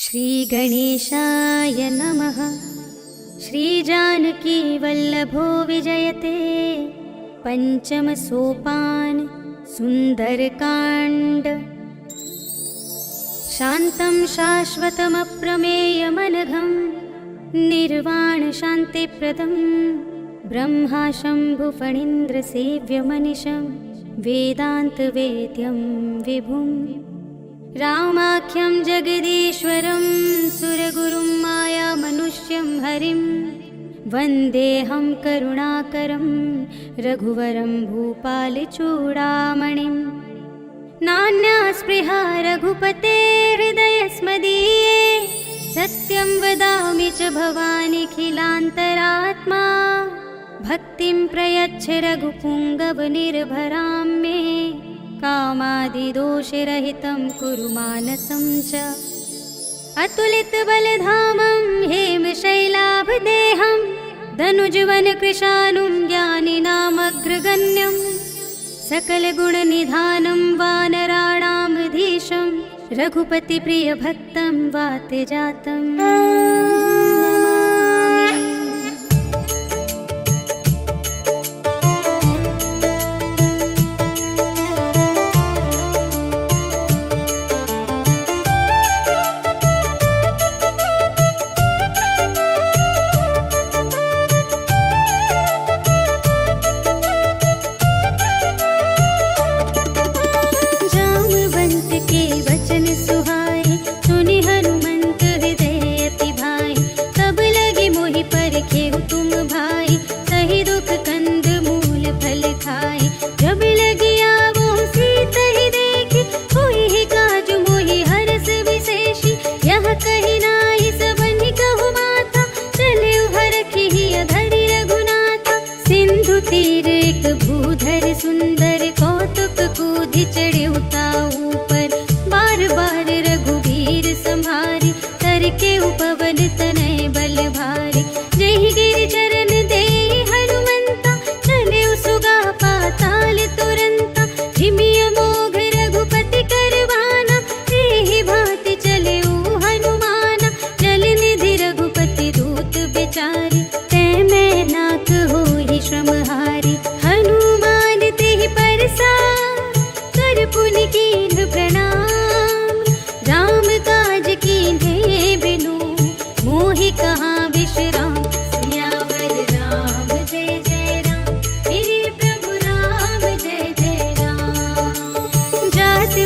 श्रीगणेशाय नमः। श्रीजानकीवल्लभो विजयते पंचमसोपान सुन्दरकाण्ड। शान्तं शाश्वतमप्रमेयमनघं निर्वाणशान्तिप्रदं ब्रह्मा शम्भुफणीन्द्रसेव्यमनिशं वेदान्तवेद्यं विभुम्। रामाख्यं जगदीश्वरं सुरगुरुं मायामनुष्यं हरिं वन्देऽहं करुणाकरं रघुवरं भूपालचूडामणिं। नान्यास्पृहा रघुपते हृदयस्मदीये सत्यं वदामि च भवानिखिलान्तरात्मा। भक्तिं प्रयच्छ रघुपुङ्गवनिर्भरां मे कामादिदोषरहितं कुरु मानसं च। अतुलितबलधामं हेमशैलाभदेहं धनुजवनकृशानुं ज्ञानिनामग्रगण्यं सकलगुणनिधानं वानराणामधीशं रघुपतिप्रियभक्तं वातजातं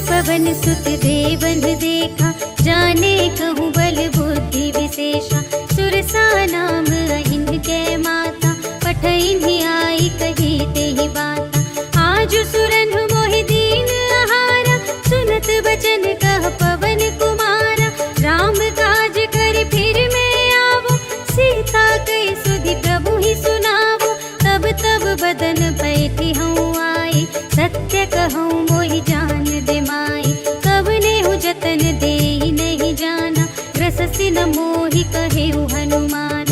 पवन सुत देवन देखा जाने कहूँ बल बुद्धि विशेषा। सुरसा नाम अहिन के माता पठइन्हि आई कही तेहि बाता। आज सुरन मोहि दीन आहारा सुनत बचन कह पवन कुमारा। राम काज कर फिर मैं आवो सीता कई सुधि प्रभु ही सुनावो। तब तब बदन बैठी हूँ आई सत्य कहूँ मोहि जान दे माई। कवने हूँ जतन दे नहीं जाना ग्रससि न मोहि कहेउ हनुमान।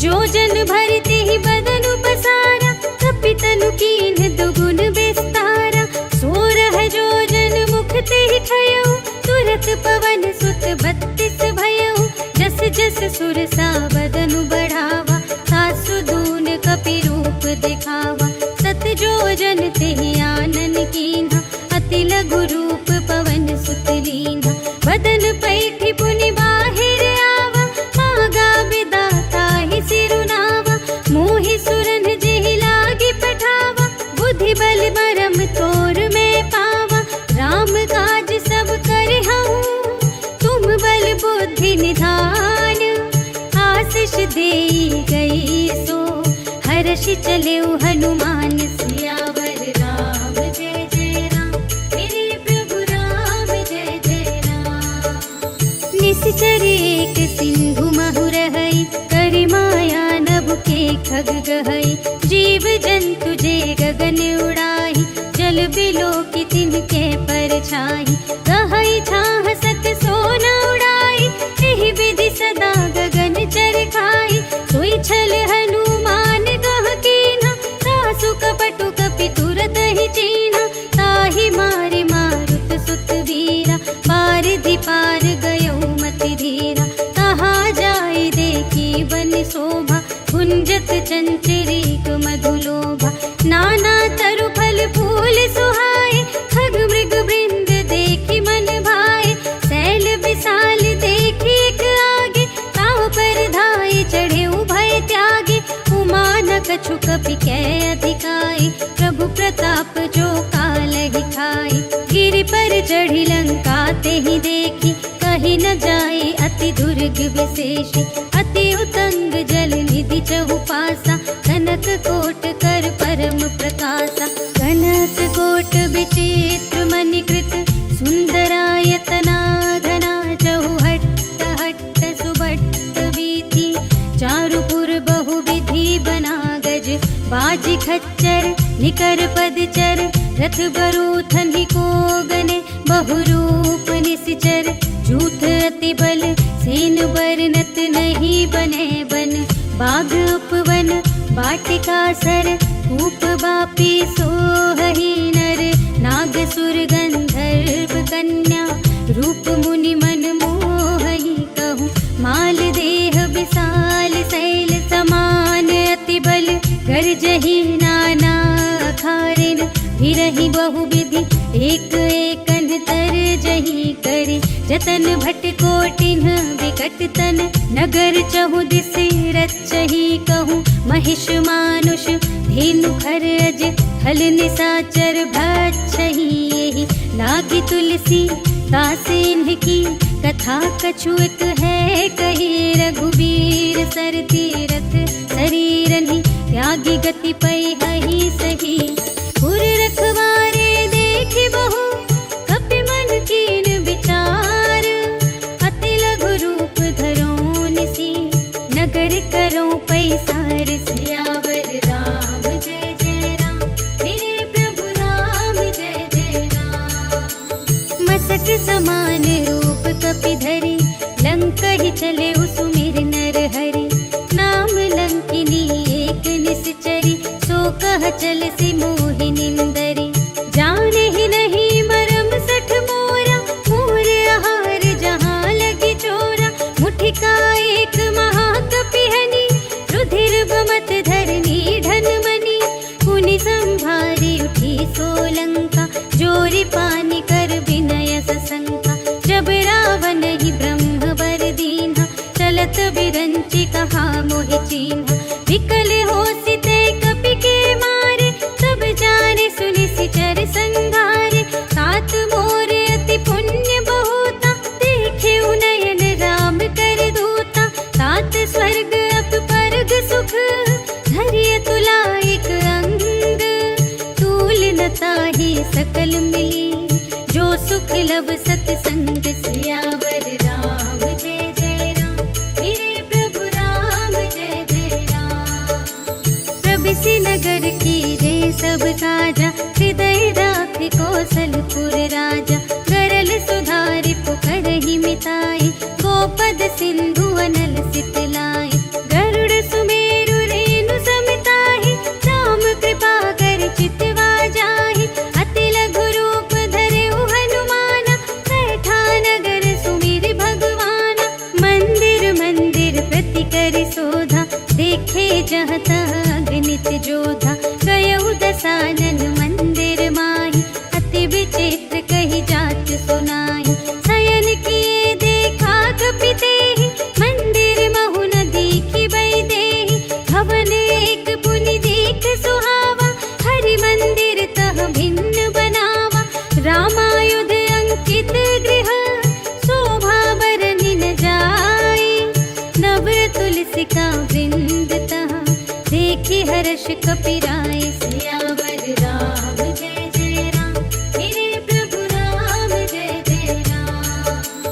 जो जन भरते ही बदन पसारा कपितनु कीन्ह दुगुन विस्तारा। सोरह जो जन मुख ते ही ठयउ तुरत पवन सुत 32 भयउ। जस जस सुरसा बदनु बढ़ावा सासु दून कपि रूप दिखावा। सत जो जन ते ही आनन कीन्हा अति लघु रूप पवन सुत लीन्हा। बदन पैठि पुनि बाहिर आवा मागा विदाता ही सिरुनावा। मोहि सुरन जेहि लागी पठावा बुद्धि बल बरम तोर में पावा। राम काज सब करहूँ तुम बल बुद्धि निधान। आशीष देई गई सो हर्षि चलेउ हनुमान। सियावर राम जय जय राम मेरे प्रभु राम जय जय राम। निश्चर एक सिंधु महु रहई करि माया नभ के खग गहई। जीव जंतु जे गगन उड़ाई जल बिलो की तिनके परछाई। गहई छाह सत सोना उड़ाई एहि विधि सदा गगन चरखाई। सोई छल हनुमान गह कीन्हा सासु कपटु कपि तुरत ही चीन्हा। ताहि मारे मारुत सुत वीरा पार धिपार गयो मति धीरा। कछु कपि कै अधिकाई, प्रभु प्रताप जो कालहि खाई। गिरि पर चढ़ी लंका ते ही देखी, कहीं न जाए अति दुर्ग विशेष। अति उतंग जल निधि चहु पासा, कनक कोट कर परम प्रकाशा। कनक कोट विचित्र मणिकृत, सुंदरायतना घना। चहु हट्ट हट्ट सुबट्ट वीथि, चारुपुर बहुविधि बना गज। बाजी खच्चर निकर पदचर, रथ बरूथन ही को गने। बहुरूप निश्चर झूठ अति बल, सेन बरनत नहीं बने बन। बाग उपवन वाटिका सर, कूप बापी सोहहि नर। नाग सुर गंधर्व कन्या, रूप मुनि मन मोहहि कहूँ। माल देह विशाल शैल समान, अति बल गर्जहि नाना अखारिन। फिरहि बहुविधि एक एकन तरजहि करि। जतन भट कोटिन्ह विकट तन, नगर चहु दिस रचहि कहूँ। महिष मानुष धेनु खरज, हल निशाचर भक्षहि एहि। लागी तुलसी दासेन्ह की, कथा कछु एक है कही। रघुवीर सर तीरथ शरीरनि, त्यागी गति पैहि सही। पुर रखवारे देखि बहु, कपि मन कीन विचार। अति लघु रूप धरो निसी, नगर करो पैसार। सियावर राम जय जय राम, मेरे प्रभु राम जय जय राम। मसक समान रूप कपि धरि, लंकहि चले सुमिर नर हरि। नाम लंकिनी एक निश्चरी, सो कह चल सि मोहि निंदरी। जाने ही नहीं मरम सठ मोरा, मोर आहार जहाँ लगी चोरा। मुठिका एक महाकपिहनि, रुधिर बमत धरनी धन मनी। पुनि संभारी उठी सोलंका, जोरी पानी कर विनय सशंका। जब रावण ही ब्रह्म वर दीन्हा, चलत बिरंचि कहा मोहि चीन्हा। विकल होसि ते कपि के मारे, सब जाने सुनि सिचर संघारे। तात मोर अति पुण्य बहुता, देखे उनयन राम कर दूता। तात स्वर्ग अप परग सुख, धरिय तुलाइक अंग। तूल न ताहि सकल मिली, जो सुख लब सतसंग। सियावर राम जय जय राम, मेरे प्रभु राम जय जय राम। प्रभिसि नगर की रे सब काजा, हृदय राखि कौशलपुर राजा। गरल सुधारि पुकारहि मिताई, गोपद सिंधु अनल सितलाई। गरुड़ सुमेरु रेणु समिताहि, राम कृपा कर चितवा जाहि। अति लघु रूप धरेउ हनुमाना, बैठा नगर सुमिर भगवाना। मंदिर मंदिर प्रति करि शोधा, देखे जहाँ तहाँ अगणित जोधा। गयउ दसानन मंदिर माहि, अति विचित्र कही जात सुनाहि। शयन किए देखा कपि तेहि, मंदिर महु न दीखि वैदेहि। भवन एक पुनि देख सुहावा, हरि मंदिर तह भिन्न बनावा। रामायुध अंकित गृह, शोभा बरनि न जाई। नव तुलसिका वृंद तहाँ, देखि हर्ष कपिराय। सियावर राम जय जय राम, मेरे प्रभु राम जय जय राम।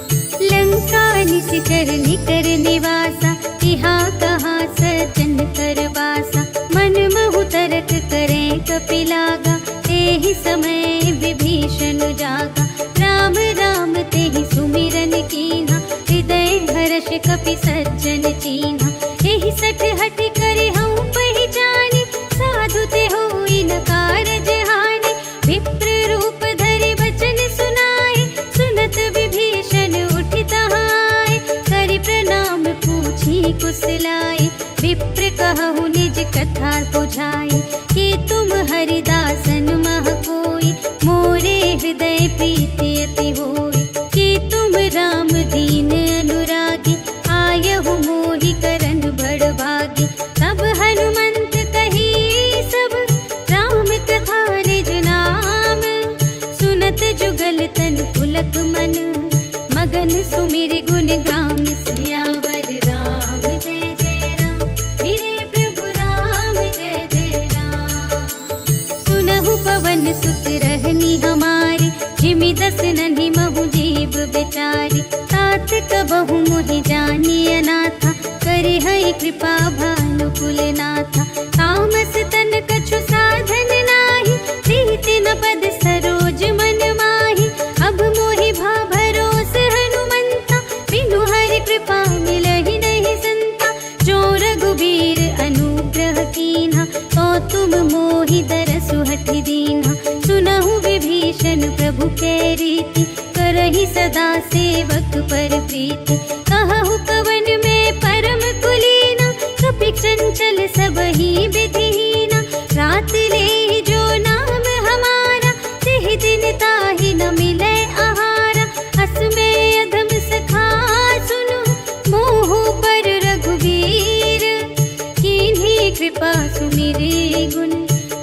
लंका निशिचर निकर निवासा, इहा कहाँ सज्जन कर वासा। मन महु तरक करें कपि लागा, तेहि समय विभीषण जागा। राम राम तेहि सुमिरन कीन्हा, हृदय हर्ष कपि सज्जन चीन्हा। एहि सठ हठ करे हऊँ पहिचानी, साधु ते होई न कारज हानि। विप्र रूप धरि बचन सुनाए, सुनत विभीषण उठि तहाय। करि प्रणाम पूछी कुशलाय, विप्र कहु निज कथा बुझाई। कि तुम हरिदासन मह कोई, मोरे हृदय प्रीति अति होई। कि तुम राम दीन अनुरागी, आयहु मोहि करन बड़ भागी। तब हनुमंत कहि कबहु मोहि जानिय नाथा, करे है कृपा भानुकुल नाथा। तामस तन कछु साधन नाही, प्रीति न पद सरोज मन माही। अब मोहि भा भरोस हनुमंता, बिनु हरि कृपा मिलहि नहीं संता। जो रघुबीर अनुग्रह कीन्हा, तो तुम मोहि दरसु हठि दीन्हा। सुनहु विभीषण प्रभु के रीति, करहि सदा सेवक पर प्रीति। कहु कवन में परम कुलीना, कपि चंचल सबहि विधिहीना। रात लेहि जो नाम हमारा, तिहि दिन ताहि न मिलै आहारा। अस में अधम सखा सुनु, मोहु पर रघुबीर। कीन्ही कृपा सुमिरे गुण,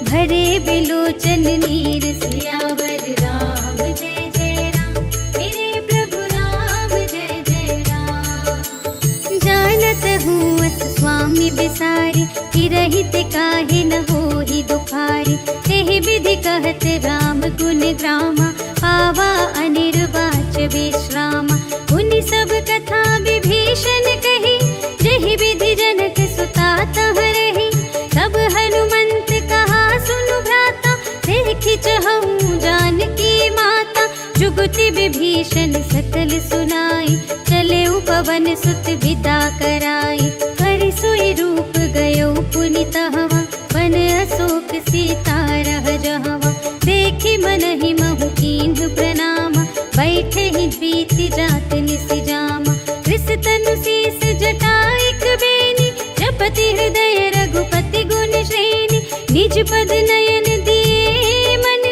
भरे बिलोचन नीर। सियावर राम जय जय राम, मेरे प्रभु राम जय जय राम। जानत हूँ अस स्वामी बिसारे, रहित काहे न होहि दुखारे। एहि विधि कहत राम गुण ग्रामा, पावा अनिर्वाच विश्रामा। उनि सब कथा विभीषण कही, जहि विधि जनक सुता तह रही। तब हनुमंत कहा सुनु भ्राता, देखि चहु जानकी माता। जुगति विभीषण सकल सुनाई, चले पवन सुत विदा कराई। हरि सोई रूप गयो पुनि तहवा, वन अशोक सीता रह जहवा। देखि मनहि महु कीन्ह प्रणामा, बैठे ही बीति जात निस जामा। कृस तनु शीस जटाइक बेनी, जपति हृदय रघुपति गुण श्रेणी। निज पद नयन दिए मन,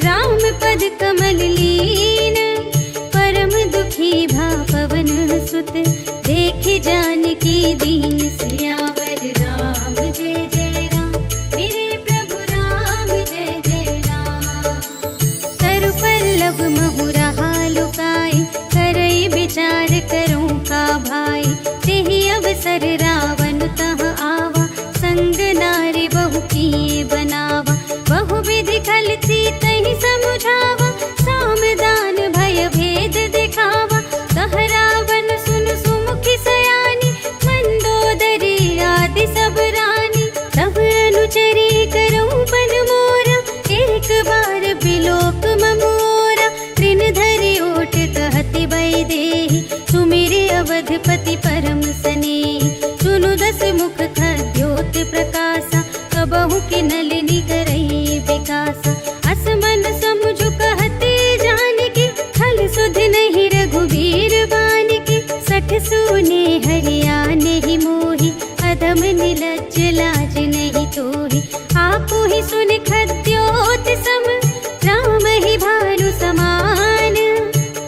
राम पद कमल लीन। परम दुखी भा पवन सुत, देखि जानकी दीन। सियावर राम जय जय राम, मेरे प्रभु राम जय जय राम। तरु पल्लव महु रहा लुकाई, करई विचार करूं का भाई। तेहि अवसर रावण तह आवा, संग नारी बहु किए बनावा। बहु विधि खल सीतहि समुझावा, सामदान भय भेद दिखावा। तह रावण सुन सुमुखी सयानी, मंदोदरी आदि सब रानी। तब अनुचरी करऊं पन मोरा, एक बार बिलोक ममोरा। तृण धरि ओट कहति वैदेही, सुमिरे अवधपति परम स्नेही। सुनु दस मुख खद्योत प्रकाशा, कबहु कि नलिनी करई विकासा। अस मन समुझ कहते जानकी, खल सुध नहीं रघुबीर बानिकी। सठ सुने हरिया नहीं मोहि, अधम निलज्ज लाज नहीं तोहि। आपु ही सुन खद्योत सम, राम ही भानु समान।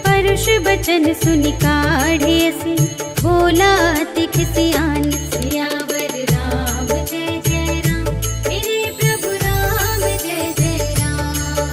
परुष बचन सुनि काढ़े असी, बोला अति खिसियान। सियावर राम जय जय राम, मेरे प्रभु राम जय जय राम।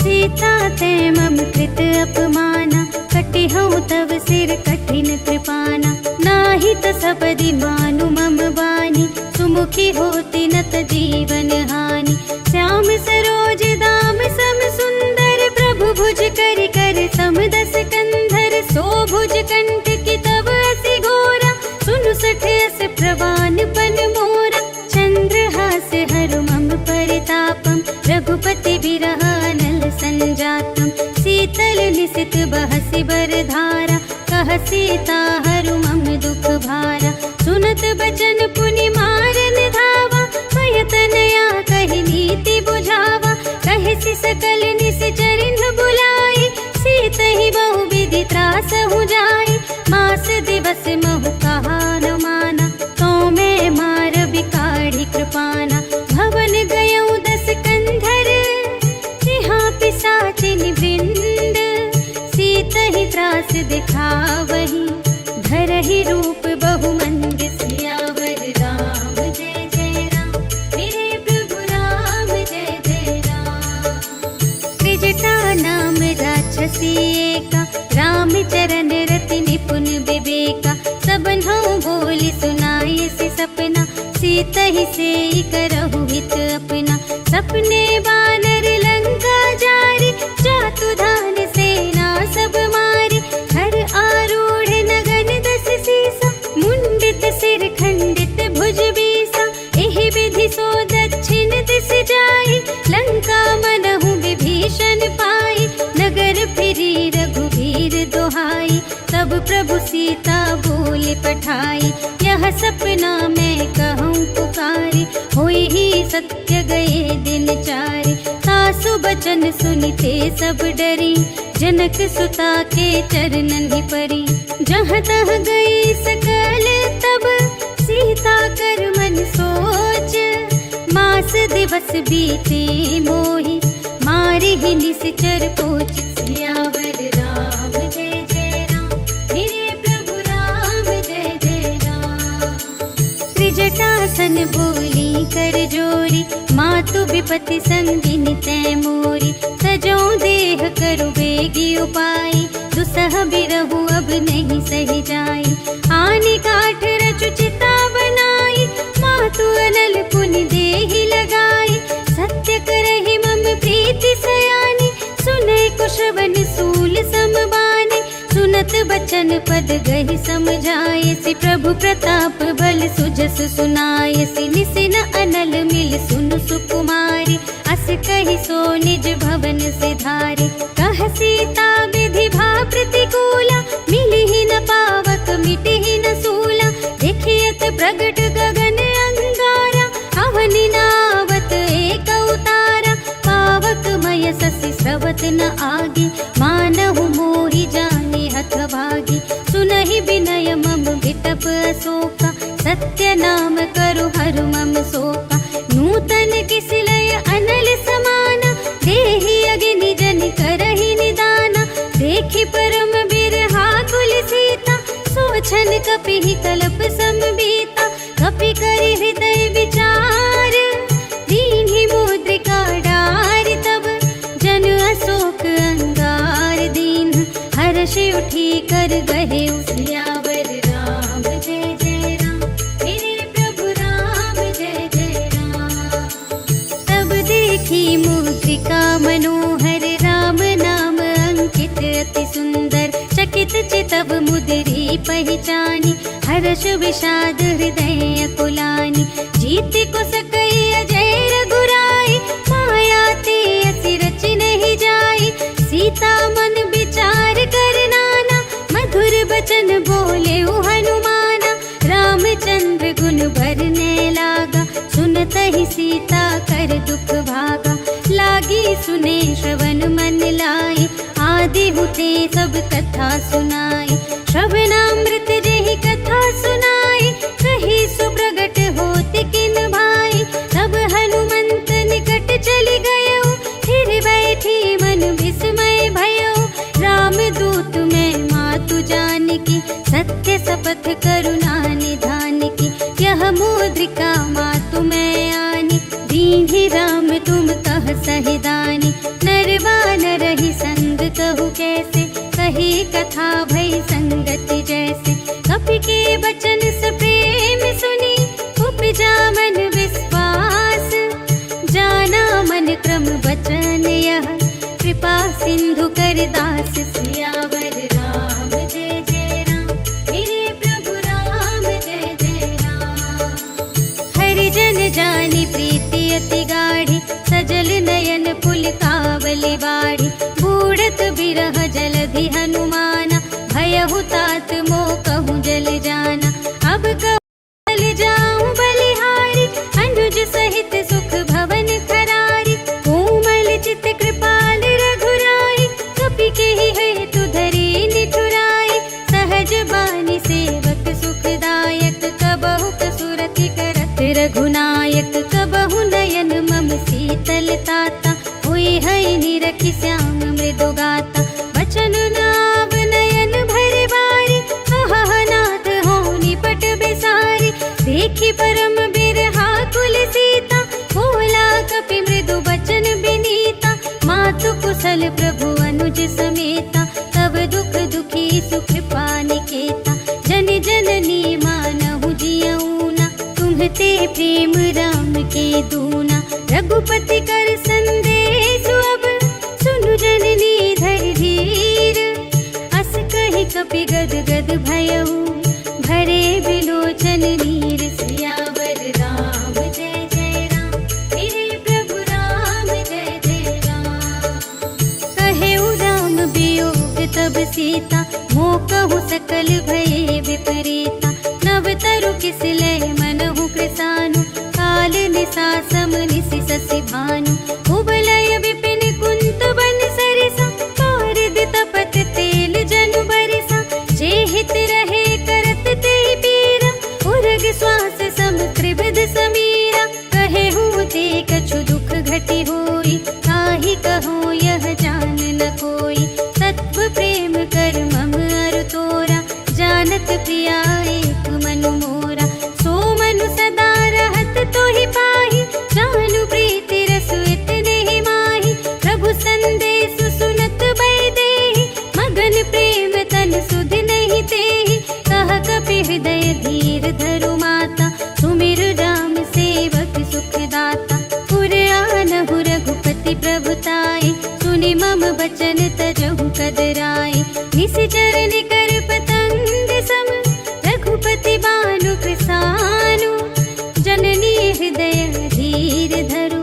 सीता ते मम कृत अपमाना, कटिहउँ तव सिर कठिन कृपाना। नाही त सबदि मानु मम बानी, सुमुखी होति न त जीवन हानि। श्याम सरोज दाम सम सुंदर, प्रभु भुज करि कर सम दस कंधर। सो भुज कंठ की तब असी घोरा, सुनु सठ अस प्रवान पन मोरा। चंद्रहास हरु मम परितापम, रघुपति बिरह अनल संजातम। शीतल निसित बहसि बरधारा, कह सीता हरु मम दुख भारा। सुनत बचन पुनि मारन धावा, भयतनया कहि नीति बुझावा। कहसि सकल निश्चरिन बुलाई, सीतहि बहु विधि त्रासहु जाई। मास दिवस महु कहा न माना, तो मैं मार बिकाढ़ी कृपाना। भवन गयऊँ दस कंधर, यहाँ पिशाचिनि वृंद। सीतहि त्रास दिखावही, धरहि रूप बहुमंद। सियावर राम जय जय राम, मेरे प्रभु राम जय जय राम। त्रिजटा नाम राक्षसी एका, राम चरण रति निपुण विवेका। सबन्हु बोली सुनाई सि सपना, सीतहि सेई करहु हित अपना। सपने बानर लंका जारी, जातु धान सेना सब मारी। हर आरूढ़ ठाई। यह सपना मैं कहूँ पुकारे, होई ही सत्य गए दिन चारे। सासु बचन सुनते सब डरी, जनक सुता के चरणन ही परी। जहाँ तह गई सकल तब सीता कर मन सोच, मास दिवस बीते मोहि मारे ही निश्चर पोच। सियावर राम जय जय राम, मेरे प्रभु राम जय जय राम। त्रिजटासन बोली कर जोरी, मातु विपति संगिनी तै मोरी। सजो देह करु बेगी उपाय, दुसह बिरहु अब नहीं सही जाई। आनी काठ रचु चिता बनाई, मातु अनल पुनि देहि लगाई। सत्य करहि मम प्रीति सयानी, सुनै कुशवन सूल समबाने। सुनत बचन पद गहि समझाए, सि प्रभु प्रताप बल सुजस सुनाय। सि निसिन अनल मिल सुनु सुकुमारी, अस कहि सो निज भवन सिधारे। कह सीता विधि भा प्रतिकूला, मिलहि न पावक मिटहि न सूला। देखियत प्रगट गगन अंगारा, अवनि नावत एक उतारा। पावक मय ससि स्रवत न आगे, मानहु मोहि जाने हथ भागी। सुनहि विनय मम विटप अशोका, सत्य नाम करु हरु मम शोका। नूतन किसिलय अनल समाना, देहि अग्नि जन करहि निदाना। देखि परम बिरहा कुल सीता, सोचन कपिहि कलप समबीता। कपि करि हृदय विचार, दीन्हि मुद्रिका डारि। तब जन अशोक अंगार दीन, हर्षि उठी कर गहे सियावर राम जय जय राम, मेरे प्रभु राम जय जय राम। तब देखी मुद्रिका मनोहर, राम नाम अंकित अति सुंदर। चकित चितव मुद्री पहचानी, हर्ष विषाद हृदय कुलानी। जीत को सकई अजय रघुराई, माया ते असि रचि नहीं जाई। सीता मन विचार कर नाना, मधुर बचन बोले हनुमाना। रामचंद्र गुण भरने लागा, सुनत ही सीता कर दुख भागा। लागी सुने श्रवण मन लाई, आदि हुते सब कथा सुनाई। श्रवणामृत जेहि कथा सुनाई, कही सुप्रगट होत किन भाई। तब हनुमंत निकट चली गयो, फिर बैठी मन विस्मय भयो। राम दूत मैं मातु जानकी, सत्य शपथ करुणा निधान की। यह मुद्रिका मातु मैं आनी, दीन्हि राम तुम कह सहिदानी। नरवा नरहि संग कहु कैसे, कही कथा भई संगति जैसे। कपि के बचन सप्रेम सुनी, उपजा मन विश्वास। जाना मन क्रम बचन यह, कृपा सिंधु कर दास। सियावर राम जय जय राम, मेरे प्रभु राम जय जय राम। हरिजन जानी प्रीति अति गाढ़ी, सजल नयन पुलकावली बाढ़ी। बूढ़त बिरह जलधि हनुमाना, भयहु तात मोह कहूँ जल जाना। अब कहूँ चल जाऊँ बलिहारी, अनुज सहित सुख भवन खरारी। कोमल चित कृपाल रघुराई, कपि केहि हेतु धरि निठुराई। सहज बानी सेवक सुखदायक, कबहु कसुरति करत रघुनायक। कबहु नयन मम शीतल ताता, हुई है निरखि श्याम मृदु गाता। बचन नाव नयन भर बारी, अहह नाथ हो निपट बेसारी। देखि परम बिरहा कुल सीता, बोला कपि मृदु बचन बिनीता। मातु कुशल प्रभु अनुज समेता, तब दुख दुखी सुकृपा निकेता। जन जननी मानहु जियऊना, तुम्हते प्रेम राम के दूना। रघुपति कर संदेश अब, सुनु जननी धर धीर। अस कहि कपि गद गद भयऊ, भरे बिलोचन नीर। सियावर राम जय जय राम, मेरे प्रभु राम जय जय राम। कहेउ राम वियोग तब सीता, मोह कहु सकल भये विपरीता। तात प्रिया एक मनु मोरा, सो मनु सदा रहत तो ही पाही, जानु प्रीति रसु इतने ही माही। प्रभु संदेश सुनत बैदेही, मगन प्रेम तन सुध नहीं तेहि। कह कपि हृदय धीर धरु माता, सुमिर राम सेवक सुखदाता। पुर आनहु रघुपति प्रभुताई, सुनि मम बचन तजहु कदराई। निशिचर निकर पतंग सम, रघुपति बानु कृसानु। जननी हृदय धीर धरु,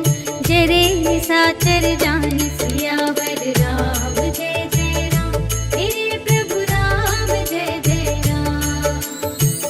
जरे निशाचर जान सियावर राम। जय जय राम मेरे प्रभु राम, जय जय राम।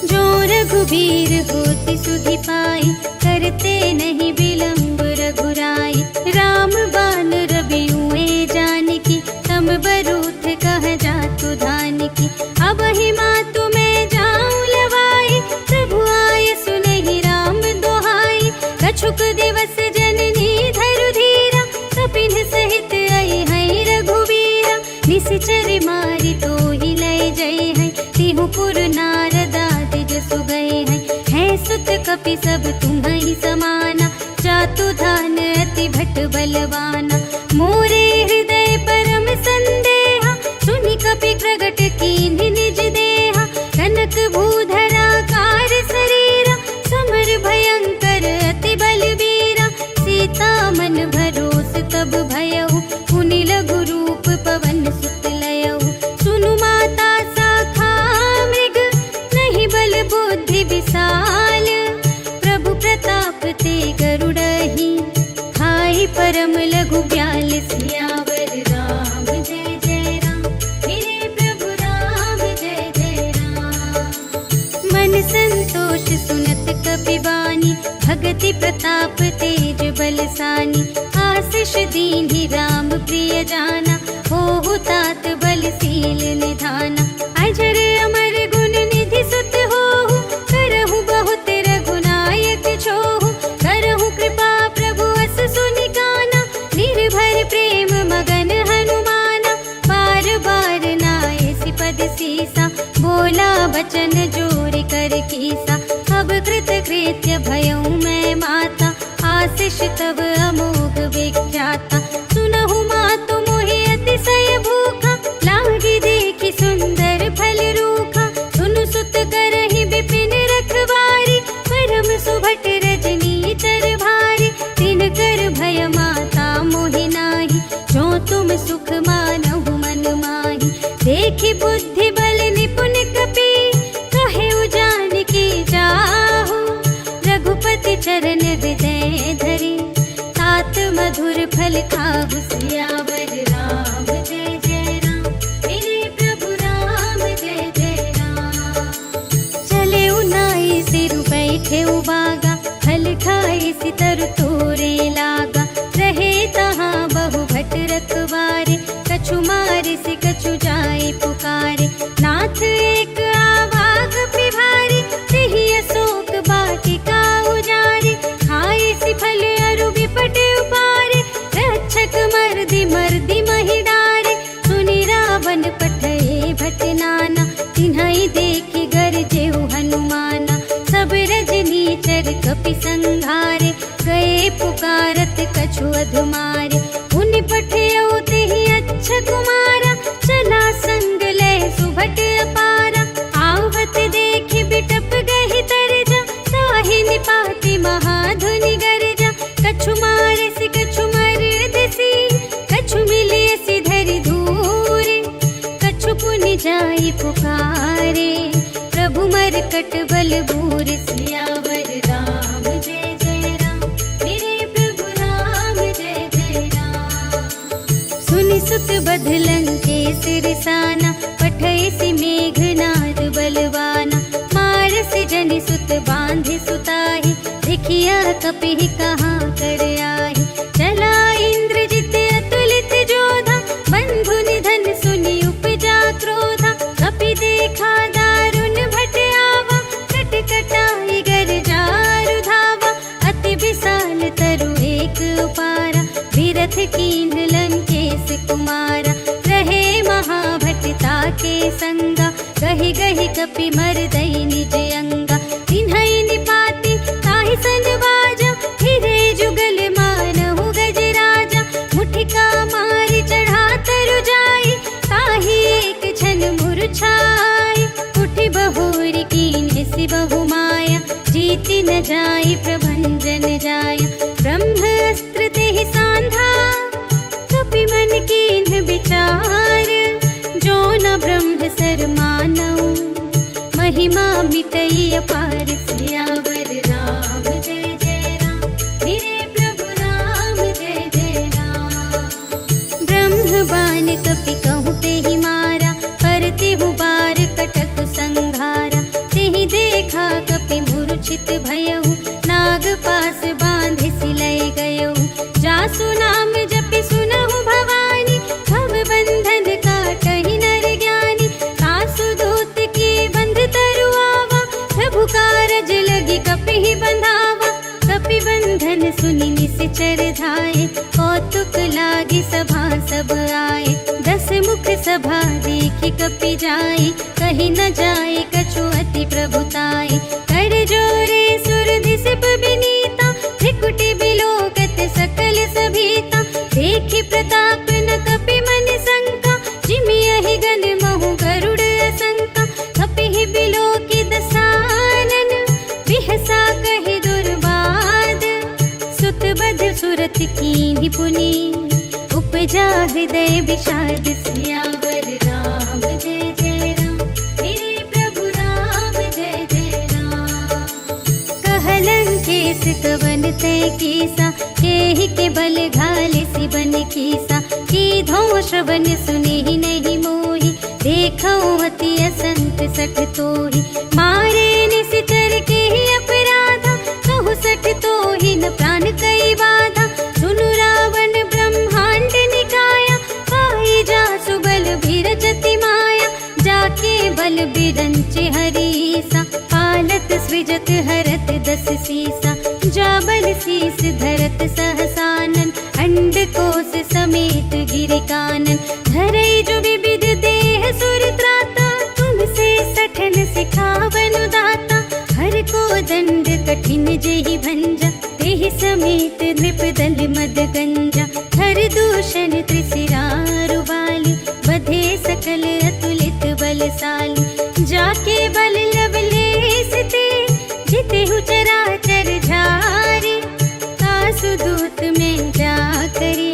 जो रघुबीर होति सुधि पाई, करते नहीं विलंब रघुराई। राम बान रबियुए जानकी, तम बरूथ कह जातु धानकी। अब ही मातु मैं जाऊं लवाई, प्रभु आय सुनहि राम दोहाई। कछुक दिवस जननी धरु धीरा, कपिन सहित आई है रघुबीरा। निशिचर मारी तो ही लय जय है, तिहु पुर नारदादि जसु गए हैं। है सुत कपि सब तुम्हि समाना, जातु धान अति भट बलवाना। मोरे हृदय परम संदेहा, सुनि कपि प्रगट कीन्हि निज देहा। कनक भूधरा कार शरीरा, समर भयंकर अति बलबीरा। सीता मन भरोस तब भयउ, पुनि लघु रूप पवन सुत लयउ। सुनु माता शाखा मृग, नहीं बल बुद्धि विशाल। प्रभु प्रताप ते गरुड़हि, खाई परम लघु ब्याल। सियावर राम जय जय राम मेरे प्रभु राम, जय जय राम। मन संतोष सुनत कपि बानी, भगति प्रताप तेज बलसानी। आशीष दीन्हि राम प्रिय जाना, होहु तात बलशील निधाना। अजर अमर गुण निधि सुत होहु, करहु बहुत रघुनायक छोहु। करहु कृपा प्रभु अस सुनि काना, निर्भर प्रेम मगन हनुमाना। बार बार नाय सिपद सीसा, बोला बचन जोर कर कीसा। अब कृत कृत्य भयउ मैं माता, आशीष तब अमोघ विख्याता। सुनहु मातु मोहि अतिशय भूखा, लागी देखि सुंदर फल रूखा। सुनु सुत करहि विपिन रखवारी, परम सुभट रजनी चर भारी। तिन कर भय माता मोहि नाही, जो तुम सुख मानहु मन माही। देखि बुद्धि बल निपुण कपि, कहेउ जानकी जाहु। रघुपति चरण हृदय धरि, तात मधुर फल खाहु। सियावर राम जय जय राम मेरे प्रभु राम, जय जय राम। चले उनाई सिरु बैठे उबागा, फल खाए सितर तोरे लागा। रहे तहाँ बहु भट रखवारे, कछु मारे से कछु जाए पुकारे। नाथ एक आवाग पिभारी, तेहि अशोक वाटिका उजारी। खाए सि फल अरु विपट उपारे, रक्षक मर्दि मर्दि महि डारे। सुनि रावण पठए भट नाना, तिन्हइ देखि गरजेउ हनुमाना। सब रजनी चर कपि संघारे, गए पुकारत कछु अधुमारे। उनि पठयउ तेहि अच्छा कुमारा, चला संग लय सुभट अपारा। आवत देखि बिटप गहि तरजा, ताहि निपाति महाधुनि गरजा। कछु मारे सि कछु मरदसी, कछु मिलियसि धरि धूरे। कछु पुनि जाई पुकारे, प्रभु मरकट बल बूर। सियावर राम जय जय राम मेरे प्रभु राम, जय जय राम। सुनि सुत बध लंकेश रिसाना, पठय सि मेघनाद बलवाना। मारसि जनि सुत बांधि सुताहि, देखिया कपिहि कहाँ कर आहि। चला इंद्रजित अतुलित जोधा, बंधु निधन सुनि उपजा क्रोधा। कपि देखा दारुण भट आवा, कट कटाई गर जारु धावा। अति विशाल तरु एक उपारा, विरथ कीन्ह लंकेश कुमारा। रहे महाभट ताके संगा, गहि गहि कपि कपि मरदई निज अंगा। तिन्हई निपाति ताहि सन बाजा, फिरे जुगल मानहु गजराजा। मुठिका मारि चढ़ा तरु जाई, ताहि एक क्षण मूर्छाई। उठि बहुरी कीन्ह सि बहु माया, जीति न जाई प्रभंजन जाया। ब्रह्म अस्त्र तेहि सांधा, कपि मन कीन्ह विचार। जो न ब्रह्म सर मानऊ, महिमा मिटई अपार। सियावर राम जय जय राम, मेरे प्रभु राम जय जय राम। ब्रह्म बाण कपि कहूँ तेहि मारा, पर तिहु बार कटक संघारा। तेहि देखा कपि मूर्छित भयउ, नाग पास बांधि सिलय गयउ। जासु नाम जपि सुनहु भवानी, भव बंधन काटहि नर ज्ञानी। तासु दूत की बंध तरु आवा, प्रभु कारज लगी कपि बंधावा। कपि बंधन सुनि निश्चर धाये, कौतुक लागी सभा सब आए। 10 मुख सभा देखि कपि जाए, कहि न जाए कछु अति प्रभुताई। कर जोरे सुर दिसप बिनीता, त्रिकुटि बिलोकत सकल सभीता। देखि प्रताप न कपि मन शंका, जिमियहि गण महु गरुड़ असंका। कपिहि बिलोकि दसानन, बिहसा कहि दुर्वाद। सुत बध सुरत कीन्हि पुनि, उपजा हृदय विषाद। सियावर राम जय जय राम, मेरे प्रभु राम जय जय राम। कहलंकेश कवन तय कीसा, केहि के बल घाले सि बन कीसा। कीधो श्रवण सुनिहि नहीं मोहि, देखौ अति असंत सठ तोहि। मारे निशिचर केहि अपराधा, कहु सठ तोहि न प्राण कई बाधा। सुनु रावण ब्रह्मांड निकाया, पाई जासु बल बिरचति माया। जाके बल बिरंचि हरीसा, पालत सृजत हरत 10 सीसा। जा बल शीस धरत सहसानन, अंड कोश समेत गिरि कानन। धरई जो विविध देह सुर त्राता, तुमसे सठन सिखावनु दाता। हर को दंड कठिन जेहि भंजा, तेहि समेत नृप दल मद गंजा। हर दूषण त्रिशिरारु बाली, बधे सकल अतुलित बलशाली। जाके बल लवलेश ते, जितेहु चराचर झारे। तासु दूत में जा करे,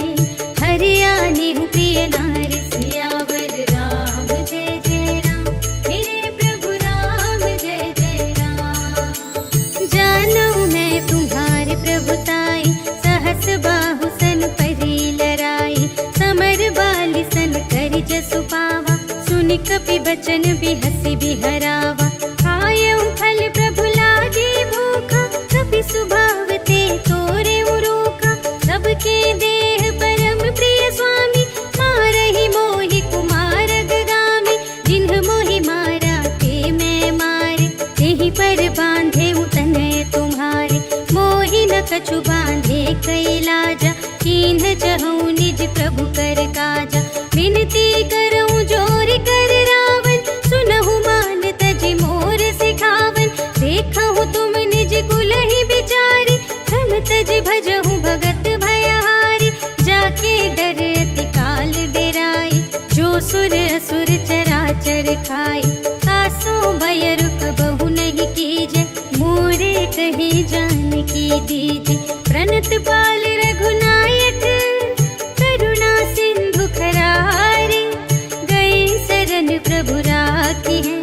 हरियाणेहु प्रिय नारी। सियावर राम जय जय राम, मेरे प्रभु राम जय जय राम। जानऊ मैं तुम्हारे प्रभुताई, सहस बाहु सन परी लराई। समर बाली सन करि जसु पावा, सुनि कपि बचन बिहसि बिहरावा। खायऊ फल प्रभु लागे भूखा, कपि सुभाव ते तोरे उरोखा। सबके देह परम प्रिय स्वामी, मारहि मोहि कुमार गगामी। जिन्ह मोहि मारा ते मैं मारे, तेहि पर बांधे तनय तुम्हारे। मोहि न कछु बांधे कैलाजा, कीन्ह चहु निज प्रभु कर काजा। विनती करऊँ जोरि कर रावण, सुनहु मान तजि मोर सिखावन। देखहु तुम निज कुलहि बिचारी, धन तजि भजहु भगत भयहारी। जाके डर अति काल डेराई, जो सुर असुर चराचर खाई। तासो भय रुक बहु नहीं कीजे, मोरे कहे जानकी दीजे। प्रणत पाल रघुनायक, करुणा सिंधु खरारे। गए शरण प्रभु राखी है,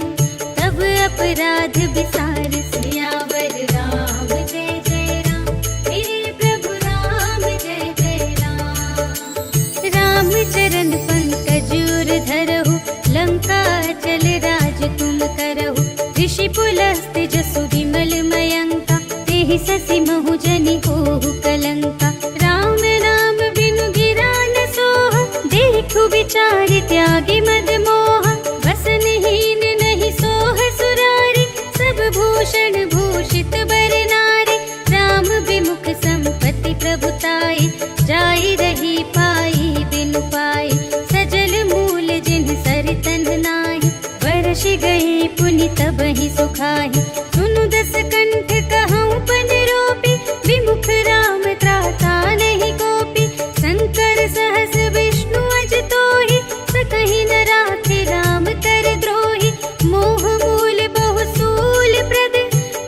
तब अपराध विसार। सियावर राम जय जय राम, मेरे प्रभु राम जय जय राम। राम चरण पंकज उर धरहु, लंका चल राज तुम करहु। ऋषि पुलस्त जसु विमल मयंका, तेहि ससि महु जनि होहु कलंका। राम नाम बिनु गिरा न सोहा, देखु विचार त्यागी मद मोहा। वसनहीन नहीं सोह सुरारी, सब भूषण भूषित बर नारी। राम विमुख संपत्ति प्रभुताई, जाई रही पाई बिनु पाई। सजल मूल जिन सर तन नाहि, वर्ष गए पुनि तब सुखाहि। सुनु दस कंठ कहऊँ पन रोपी, विमुख राम त्राता नहीं कोपी। शंकर सहस विष्णु अज तोहि, सकहि न राखे राम कर द्रोही। मोह मूल बहु सूल प्रद,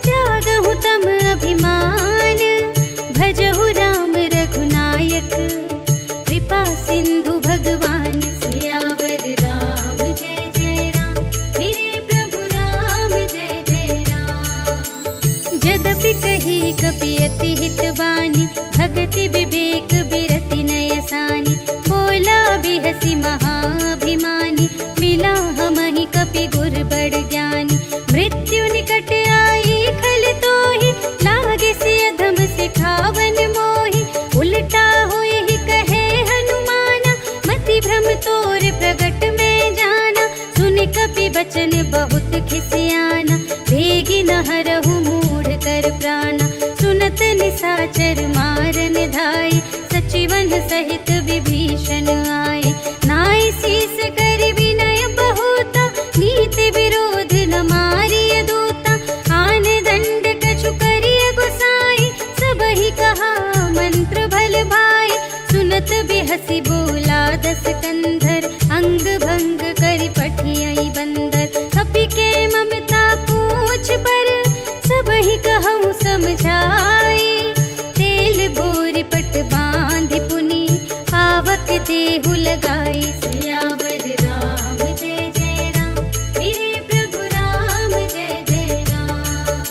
त्यागहु तम अभिमान। भजहु राम रघुनायक, कृपा सिंधु भगवान। सियावर राम जय जय राम, मेरे प्रभु राम जय जय राम। यद्यपि कही कपि अति हित बानी, भगति विवेक बिरति नय सानी। बोला बिहसी महाभिमानी, मिला हमहि कपि गुर बड़ ज्ञानी। मृत्यु निकट आई खल तोहि, लागे से अधम सिखावन मोहि। उल्टा होए ही कहे हनुमाना, मति भ्रम तोर प्रगट में जाना। सुन कपि बचन बहुत खिसियाना, भेगी न हरहु मूढ़ कर प्राणा। सुनत निसाचर मारन धाय, सचिवन सहित विभीषण आए। नाई शीस कर विनय बहुता, नीति विरोध न मारिय दूता। आन दंड कछु करिय गुसाई, सबहि कहा मंत्र भल भाई। सुनत बिहसी बोला दस कंधर, अंग भंग करि पठियहि बंदर। कपि के ममता पूछ पर, सबहि कहऊँ समझाई। तेल बोर पट बांधि पुनि, पावक देहु लगाई। सियावर राम जय जय राम, मेरे प्रभु राम जय जय राम।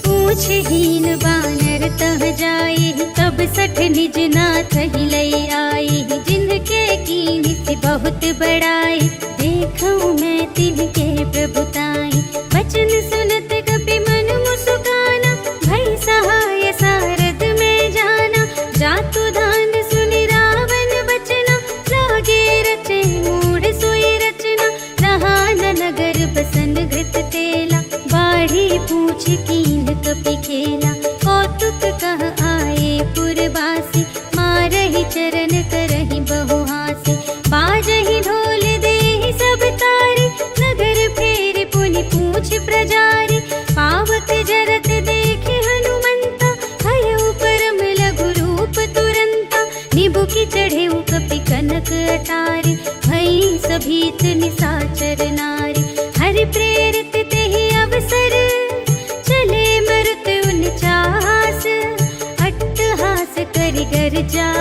पूछहीन बानर तह जाई, तब सठ निज नाथ ही लई आई। जिनके कीन्हि बहुत बड़ाई, देखऊँ मैं तिनके प्रभुताई। वचन सुनत कपि मन मुस्काना, भई सहाय सारद में जाना। जातु धान सुनि रावण बचना, लागे रचे मूढ़ सोई रचना। रहा न नगर बसन घृत तेला, बाढ़ी पूछ कीन कपि खेला। कौतुक कह आए पुरवासी, मारहि चरण करहि बहुहासी। बाजहि ढोल देहि सब तारी, नगर फेरि पुनि पूछ प्रजारी। पावक जरत देखे हनुमंता, भयउ परम लघु रूप तुरंता। निबुकि चढ़ेउ कपि कनक अटारी, भई सभीत निसाचर नारी। हरि प्रेरित तेहि अवसर, चले मरुत उनचास। अट्टहास करि गर्जा,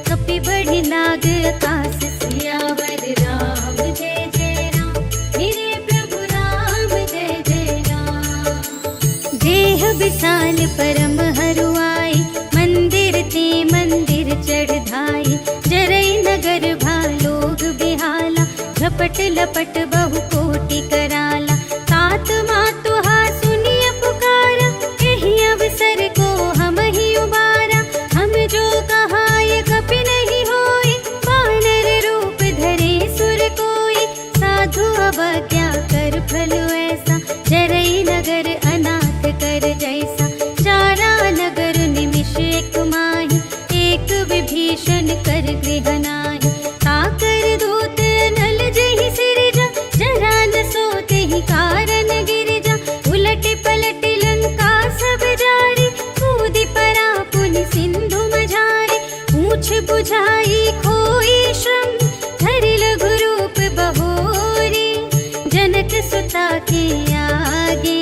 कपि बढ़ि लाग आकाश। सियावर राम जय जय राम, मेरे प्रभु राम जय जय राम। देह विशाल परम हरुआई, मंदिर ते मंदिर चढ़ धाई। जरई नगर भालोग बिहाला, झपट लपट बहु कोटि कराला। तात मातु हा सुनिय पुकारा, एहि अवसर को हम ही उबारा। हम जो कहाय कपि नहीं होई, वानर रूप धरे सुर कोई। साधु अवज्ञा कर फल ऐसा, जरई नगर अनाथ कर जैसा। चारा नगर निमिष एक माहि, एक विभीषण कर गृह नाहि। ताकर दूत नल जहि सिरजा, जरा न सोते ही कारण गिरजा। उलट पलट लंका सब जारी, कूदि परा पुनि सिंधु मझारी। पूछ बुझाई खोई श्रम, धरि लघु रूप बहोरी। जनक सुता के आगे,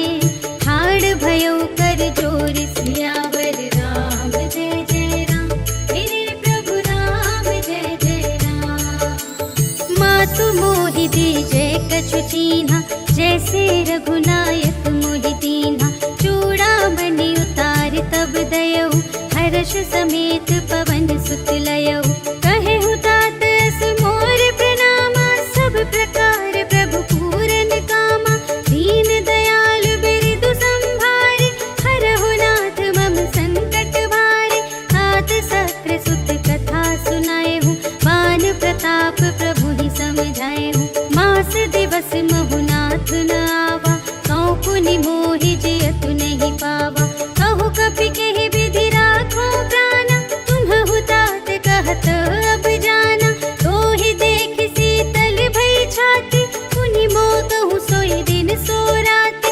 ठाड़ भयउ कर जोर। सियावर राम जय जय राम, मेरे प्रभु राम जय जय राम। मातु मोहि दीजय कछु चीन्हा, जैसे रघुनायक मोहि दीन्हा। चूड़ामणि उतार तब दयऊ, हर्ष समेत पवन सुत लयऊ। कहेहु तात अस मोर प्रणामा, सब प्रकार प्रभु पूरन कामा। दीन दयाल बिरदु संभारे, हरहु नाथ मम संकट भारे। तात सत्र सुत कथा सुनाएहु, बान प्रताप प्रभु ही समझाएहु। मास दिवस महु नाथ न आवा, कौ पुनि मोहि जियतु नहीं पावा। कहु कपि केहि विधि राखो प्राणा, तुम्हहु तात कहत अब जाना। तोहि देखि शीतल भई छाती, पुनि मोह कहु सोई दिन सो राति।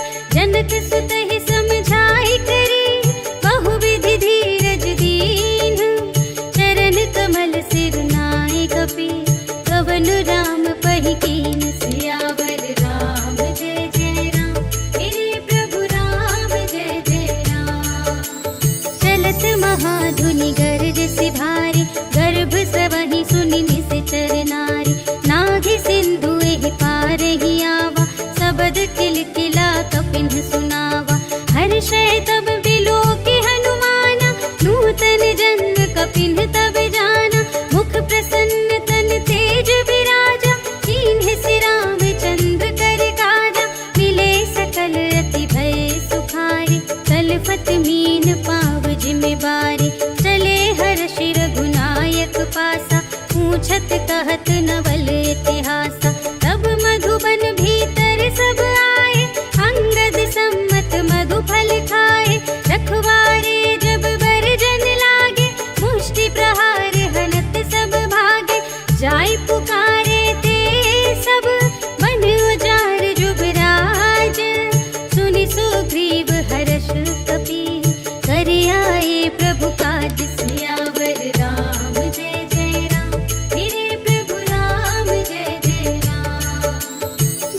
जनक सुतहि समझाई करे, बहुविधि धीरज दीन। चरण कमल सिर नाय कपि, कवन राम पहि कीन। सियावर राम जय जय राम, मेरे प्रभु राम जय जय राम। चलत महाधुनि गरज सि भारी, गर्भ सबहि सुनि निश्चर नारी। नाघि सिंधु एहि पार ही आवा, सबद किलकिला कपिन सुनावा। हर्षै तब बिलोकि हनुमाना, नूतन जन्म कपिन तब जाना। मुख प्रसन्न तन तेज बिराजा, कीन्ह सि रामचंद्र कर काजा। मिले सकल अति भय सुखारे, तलफत मीन पाव जिमिबारे। चले हर्षि रघुनायक पासा, पूछत कहत नवल इतिहासा। तब मधुबन भीतर सब आए, अंगद सम्मत मधु फल खाए। रखवारे जब बरजन लागे, मुष्टि प्रहार हनत सब भागे। जाय पुकारे ते सब, मन उजाड़ जुबराज। सुनि सुग्रीव हर्ष कपि, कर आए प्रभु काज। सियावर राम जय जय राम, मेरे प्रभु राम जय जय राम।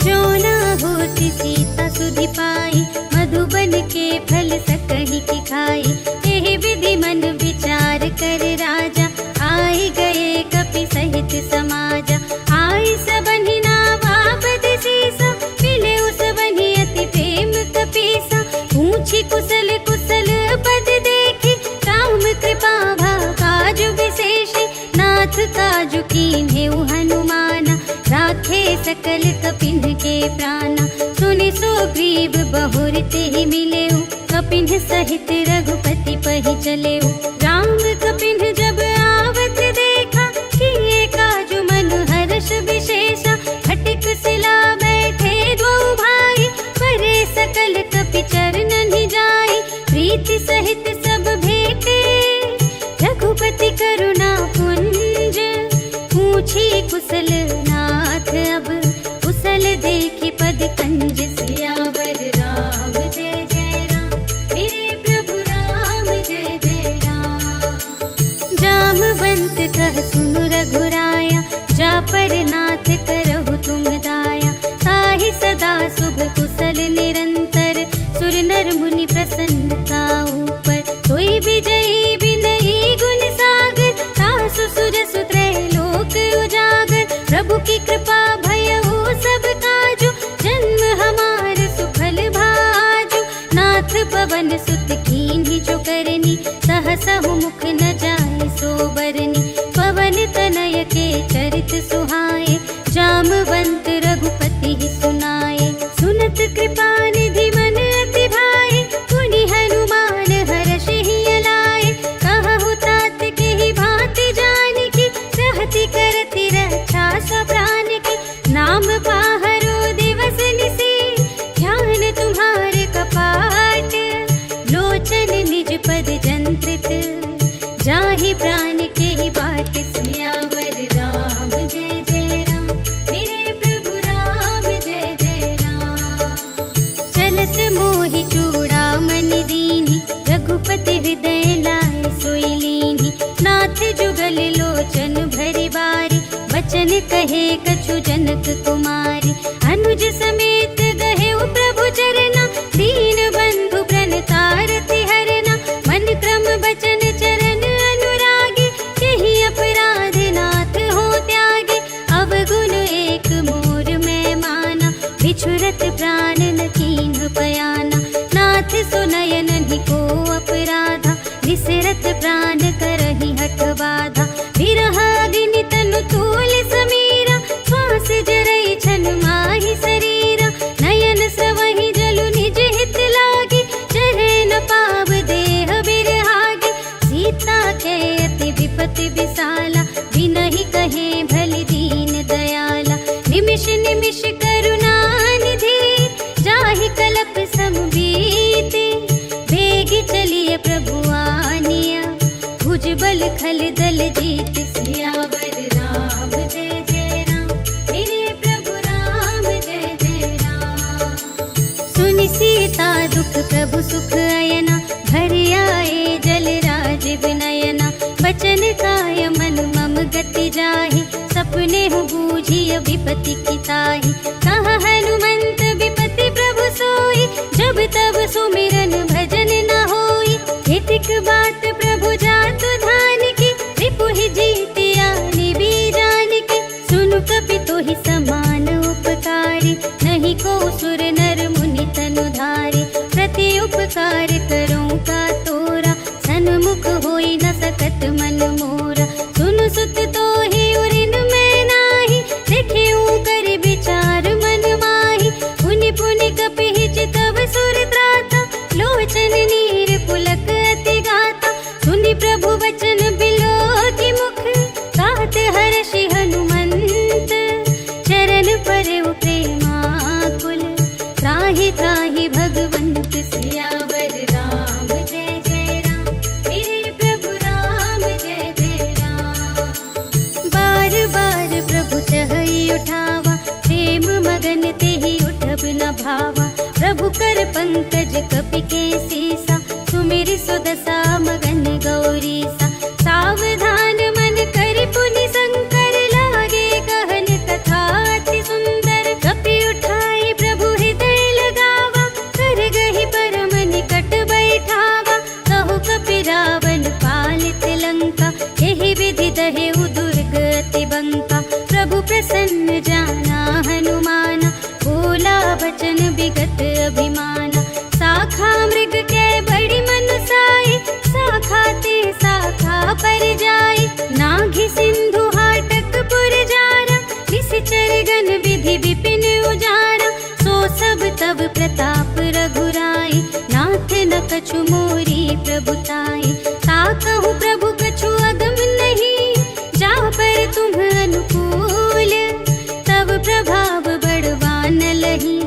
जो ना होती सीता सुधि पाई, मधुबन के फल सकहि की खाई। एहि विधि मन विचार कर राजा, आए गए कपि सहित समाजा। आई सबनि नावा पद सीसा, मिले उस बनि अति प्रेम कपीसा। पूछी कुशल कुशल पद देखी, राम कृपा भा काज विशेषी। नाथ काजु कीन्हेउ हनुमाना, राखे सकल कपिन के प्राणा। सुनि सुग्रीव बहुर तेहि मिलेउ, कपिन सहित रघुपति पहि चलेउ। राम कपिन जब आवत देखा, किए काजु मनु हर्ष विशेषा। खटिक सिला बैठे दो भाई, परे सकल कपि चरणन जाई। प्रीति सहित सब भेटे, रघुपति करुणा पुंज। पूछी कुशल नाथ अब, कुशल देखि पद कंज। सियावर राम जय जय राम, मेरे प्रभु राम जय जय राम। जामवंत कह सुनु रघुराया, जा पर नाथ करहु तुम दाया। ताहि सदा शुभ कुशल निरंतर, सुर नर मुनि प्रसन्नता ऊपर। सोई विजयी विनयी गुण सागर, तासु सुजसु त्रैलोक उजागर। प्रभु की कृपा भयउ सब काजु, जन्म हमार सुफल भाजु। नाथ पवन सुत कीन्हि जो करनी, सहसहु मुख न जाय सो बरनी। पवन तनय के चरित सुहाए, जामवंत रघुपति सुनाए। सुनत कृपा निधि मन अति भाए, पुनि हनुमान हर्षि लाए। कहु तात केहि भांति जानकी, रहति करति रक्षा सब प्राण की। नाम पाहरो दिवस निशि, ध्यान तुम्हारे कपाट। लोचन निज पद जंत्रित, जाहि प्राण केहि बाट। सियावर राम जय जय राम, मेरे प्रभु राम जय जय राम। चलत मोहि चूड़ामणि दीन्हि, रघुपति हृदय लाए सोई लीन्हि। नाथ जुगल लोचन भरि बारी, बचन कहे कछु जनक कुमारी। अनुज समेत गहेउ प्रभु चरना, दीन बंधु प्रणतारति हरना। मन क्रम बचन चरण अनुरागी, केहि अपराध नाथ हो त्यागे। अवगुण एक मोर मैं माना, बिछुरत प्राण न कीन्ह पयाना। नाथ सो नयन को अपराधा, निसरत प्राण करहि हठ बाधा। विरह अग्नि तनु तूल समीरा, श्वास जरई छन माहि शरीरा। नयन स्रवहि जलु निज हित लागे, चढ़े न पाव देह बिरहागे। सीता के अति विपति विसाला, बिनहि कहे भलि दीन दयाला। निमिष निमिष करुणा निधि, जाहि कलप सम बीते। बेगी चलिए प्रभु आनिया, भुजबल खल दल जीत। सियावर राम जय जय राम, मेरे प्रभु राम जय जय राम। सुनि सीता दुख प्रभु सुख अयना, भर आए जल राज विनयना। बचन काय मन मम गति जाहि, सपने हो बूझिय विपत्ति की ताहि। कहा हनुमंत विपत्ति प्रभु सोई, जब तब सुमिरन भजन न होई। हितिक बात प्रभु जातु धान की, रिपुहि जीतिया निबी जान की। सुनु कपि तोहि समान उपकारी, नहीं को सुर नर मुनि तनु धारे। प्रति उपकार करूं का तोरा, सन्मुख होई न सकत मन मोरा। सुनु सुत तोहि उरिन मैं नाही, देखियो कर विचार मन माही। पुनि पुनि कपि चितव सुर त्राता, लोचन नीर पुलक अति गाता। सुनि प्रभु वचन बिलोकि मुख, कहत हर्षि हनुमंत। चरण परेउ प्रेमाकुल, त्राहि त्राहि भगवंत। सियावर राम जय जय राम, मेरे प्रभु राम जय जय राम। बार बार प्रभु चहई उठावा, प्रेम मगन तेहि उठब न भावा। प्रभु कर पंकज कपि के सीसा, सुमिरि सुदशा मगन गौरीसा। सावधान मन कर पुनि शंकर, लागे कहन कथा अति सुंदर। कपि उठाई प्रभु हृदय लगावा, कर गहि परम निकट बैठावा। कहो कपि रावण पालित लंका, यही विधि दहेउ दुर्ग अति बंका। प्रभु प्रसन्न जाना हनुमाना, बोला वचन विगत अभिमाना। शाखा मृग के बड़ी मनुसाई, शाखा ते शाखा पर जाई। नाघि सिंधु हाटक पुर जारा, निश्चर गण विधि विपिन उजारा। सो सब तब प्रताप रघुराई, नाथ न कछु मोरी प्रभुताई। ताकहु प्रभु कछु अगम नहीं, जा पर तुम अनुकूल। तब प्रभाव बड़वान लही,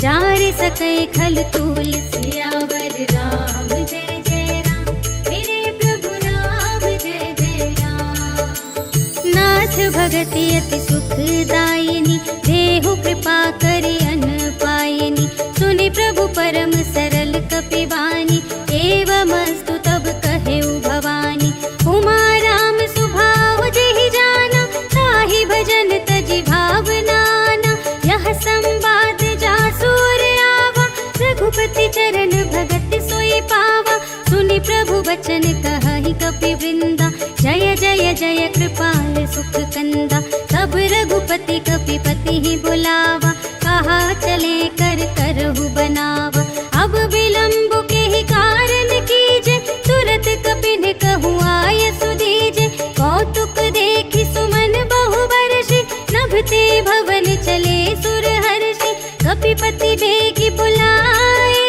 जारि सकै खल तूल। सियावर राम जय जय राम, मेरे प्रभु राम जय जय राम। नाथ भगति अति सुखदायिनी, देहु कृपा करि अन पायिनी। सुनि प्रभु परम सरल कपि वाणी, एवमस्तु तब कहेउ भवानी। उमा राम सुभाव जेहि जाना, ताहि भजन तजि भावनाना। यह संवाद जासुर आवा, रघुपति चरण भगत सोई पावा। सुनि प्रभु वचन कहहि कपि वृंदा, जय जय जय कृपाल सुख कंदा। तब रघुपति कपिपति ही बुलावा, कहा चले कर करहु बनावा। अब विलंब के ही कारण कीजे, तुरत कपिन कहूँ आय सुदीजे। कौतुक देखि सुमन बहु बरषि, नभते भवन चले सुर हर्षि। कपिपति बेगी बुलाए,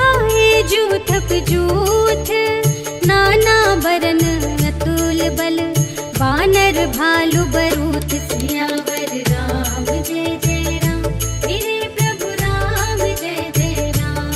आए जूथक जूथ। नाना बरन अतुल बल, वानर भालु बरूथ। सियावर राम जय जय राम, मेरे प्रभु राम जय जय राम।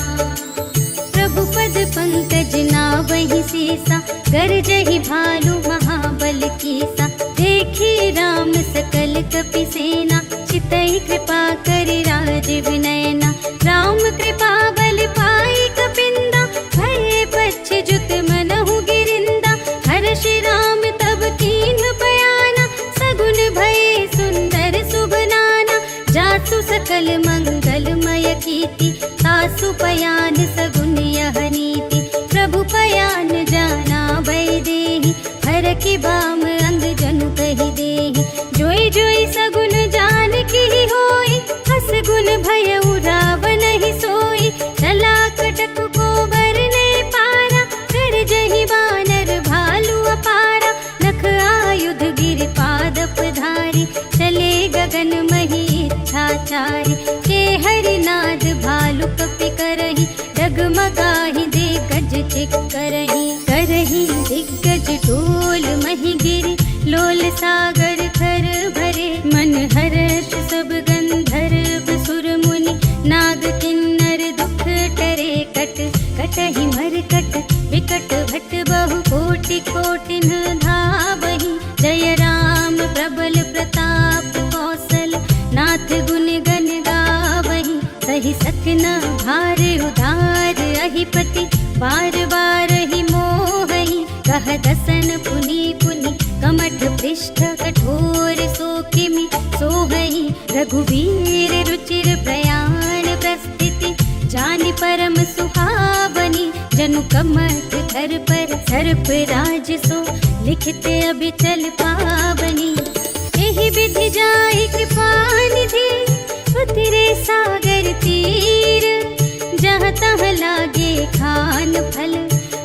प्रभु पद पंकज नावहि सीसा, गरजहि भालु महाबल कीसा। देखी राम सकल कपि सेना, चितहि कृपा करि राज विनयना। राम कृपा बल पाई कपिंदा, भये पच्छ जुत मनहु गिरिंदा। हर्षि राम तब कीन्ह बयाना, सगुन भये सुंदर शुभ नाना। जासु सकल मंगलमय कीर्ति, तासु पयान सगुन यह नीति। प्रभु पयान जाना भय देहि, हर की बाम अंग जनु कहि देहि। जोई जोई सगुन जान की होई, हस गुन भय रावण ही सोई। चला कटक को बरने पारा, कर जहि वानर भालु अपारा। नख आयुध गिर पादप धारी, चले गगन मही इच्छाचारी। के हरिनाद भालु कपि करहि, डगमगाहि दे गज चिक करहि। करहि दिग्गज ढोल मही गिरि, लोल सागर खर भरे। मन हर्ष सब गंधर्व सुर मुनि, नाग किन्नर दुख टरे। कट कटहि मरकट विकट भट, बहु कोटि कोटिन धावहि। जय राम प्रबल प्रताप कौशल, नाथ गुण गण गावहि। सहि सकना भार उधार, परम सुहावनी। जनु कमठ धर पर सर्प राज सो, लिखते अबिचल पावनी। एहि विधि जाहि कृपा निधि, उतरे सागर तीर। जहाँ तहाँ लागे खान फल,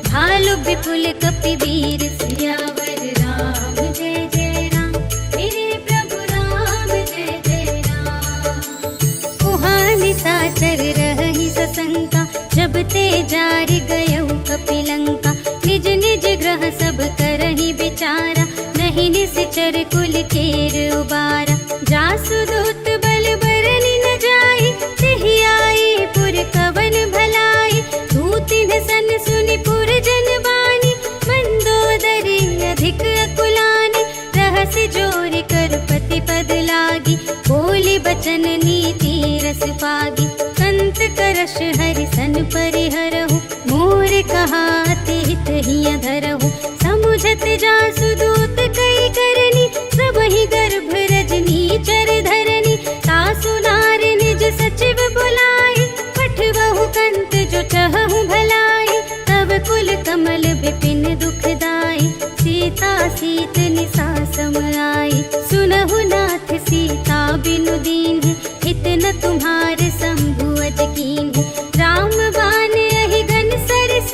भालु विपुल कपि वीर। सियावर राम जय जय राम, मेरे प्रभु राम जय जय राम। उहाँ निशाचर रहहि सशंका, जब ते जार गयौ कपिलंका। निज निज ग्रह सब करहि विचारा, नहीं निश्चर कुल केर उबारा। जासु दूत बल बरनि न जाई, तेहि आई पुर कवन भलाई। दूतिन सन सुनि पुर जन बानी, मंदोदरी अधिक अकुलानी। रहसि जोर कर पति पद लागी, बोली बचन नीति रस पागी। कंत करश हरि सन परिहरहु, मोर कहाते हित हिय धरहु। समुझत जासु दूत कई करनी, सबहि गर्भ रजनी चर धरनी। तासु नार निज सचिव बुलाए, पठबहु कंत जो चहहु भलाई। तब कुल कमल विपिन दुखदाई, सीता सीत निसा सम आई। सुनहु नाथ सीता बिनु दीन्ह, हित न तुम्हार शंभु अज कीन्ह। राम बान अहि गन सरस,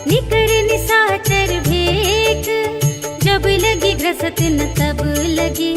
निकर निशाचर भेक। जब लगी ग्रसत न तब लगे,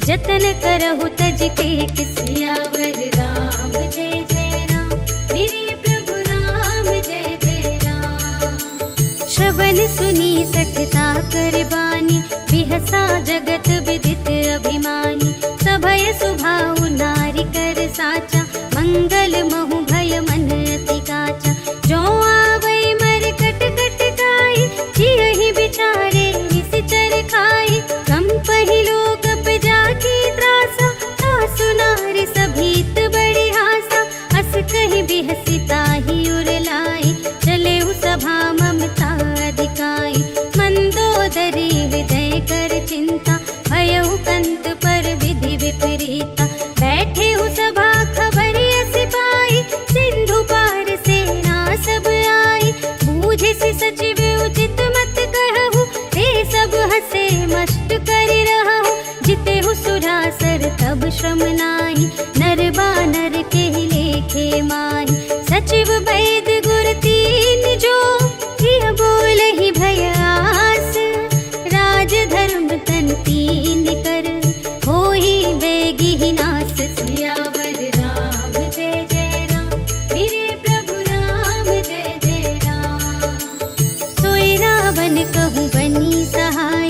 जतन करहु तज टेक। सियावर राम जय जय राम, मेरे प्रभु राम जय जय राम। श्रवण सुनी सखता कर बानी, बिहसा जगत विदित अभिमानी। सभय सुभाउ नारी कर साचा, मंगल महु भय मन अति काचा। जो आवै मर कट कट गाई, जियहि विचारे निश्चर खाई। कंपहि लोक जाकी त्रासा, तासु नारी सभीत बड़ी हासा। अस कहि बिहसी ताहि उर लाई, चलेउ सभा ममता अधिकाई। मंदोदरी हृदय कर चिंता, भयउ कंत पर विधि विपरीता। बैठे सभा खबर अस पाई, सिंधु पार सेना सब आई। बूझे से सचिव उचित मत कहु, ते सब हसे मस्त कर रहु। जितेहु सुरासर तब श्रम नाहि, नर बानर के लेखे माहि। सचिव वैद गुर तीन जो, प्रिय बोलहि भय आस। राज धर्म तन तीन कर, होहि बेगी नास। सियावर राम जय जय राम, मेरे प्रभु राम जय जय राम। सोई रावण कहूँ बनी सहाय,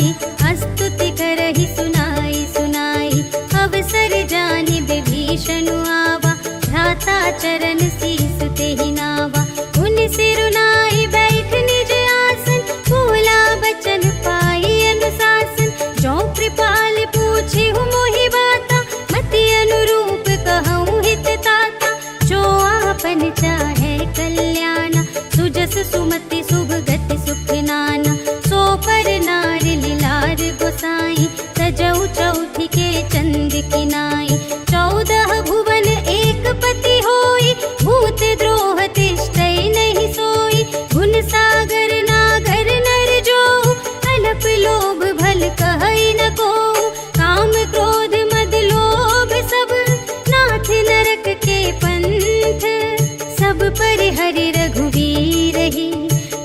स्तुति करहि सुनाई सुनाई। अवसर जानि विभीषण आवा, भ्राता चरण शीस तेहि नावा। उन सिरुनाई बैठ निज आसन, बोला बचन पाई अनुशासन। जो कृपाल पूछिहु मोहि बाता, मति अनुरूप कहूँ हित ताता। जो आपन चाहे कल्याण, सुजस सुमति शुभ गति सुख नाना। सो पर नार लीलार गोसाई, सजऊ चौथी के चंद की नाई। 14 भुवन एक पति होई, भूत द्रोह तिष्ठै नहीं सोई। गुण सागर नागर नर जो, अनप लोभ भल कहै न को। काम क्रोध मद लोभ सब, नाथ नरक के पंथ। सब पर हरि रघुवीर ही,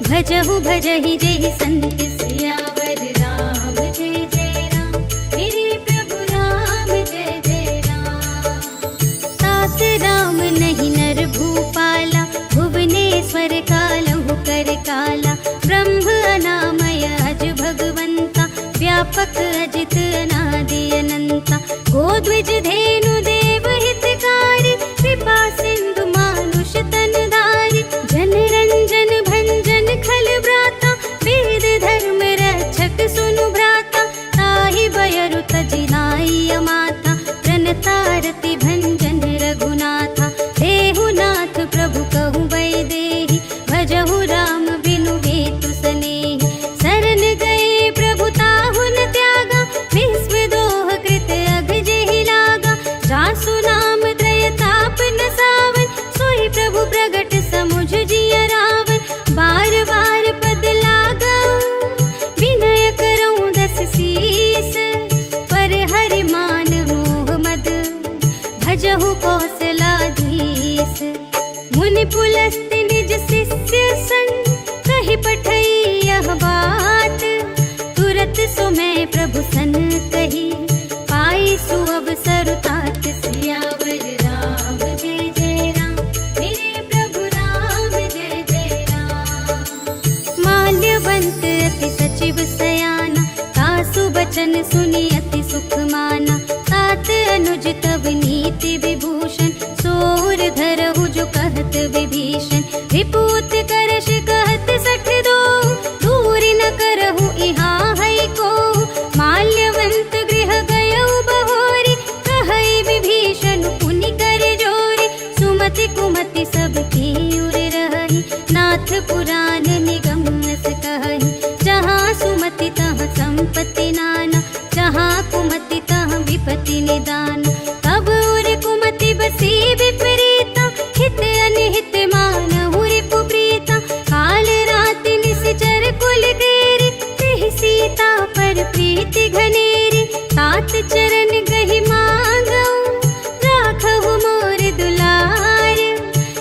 भजहु भजहि जेहि संत। सियावर राम जय जय राम, मेरे प्रभु राम जय जय राम। तात राम नहीं नर भूपाला, भुवनेश्वर कालहु कर काला। ब्रह्म अनामय अज भगवंता, व्यापक अजित अनादि अनंता। गोद्विज धेनु देव हितकारी, कृपा सिंधु मानुष तन धारी। जन रंजन भंजन खल व्राता, वेद धर्म रक्षक सुनु भ्राता। ताहि बयरु तजिनाई माता, प्रणतारति भंजन रघुनाथा। देहु नाथ प्रभु कहु वैदेही, भजहु राम बिनु हेतु सनेही। शरण गए प्रभु ताहु न त्यागा, विश्व दोह कृत अघ जेहि लागा। बचन सुनि अति सुख माना। तात अनुज तब नीति विभूषण, सोर धरहु जो कहत विभीषण। विपूत करश कहत सठ दो, दूर न करहु इहाँ है को। माल्यवंत गृह गयउ बहोरी, कहई विभीषण पुनि कर जोरी। सुमति कुमति सब की उर रही, नाथ पुराण निगम अस कहई। जहाँ सुमति तहाँ संपत्ति नाना, जहाँ कुमति तहाँ विपत्ति निदान। तब उर कुमति बसी विपरीता, हित अनहित मानहु रिपु प्रीता। काल रात निश्चर कुल गेरी, तेहि सीता पर प्रीति घनेरी। तात चरण गहि मांगऊ, राखहु मोर दुलार।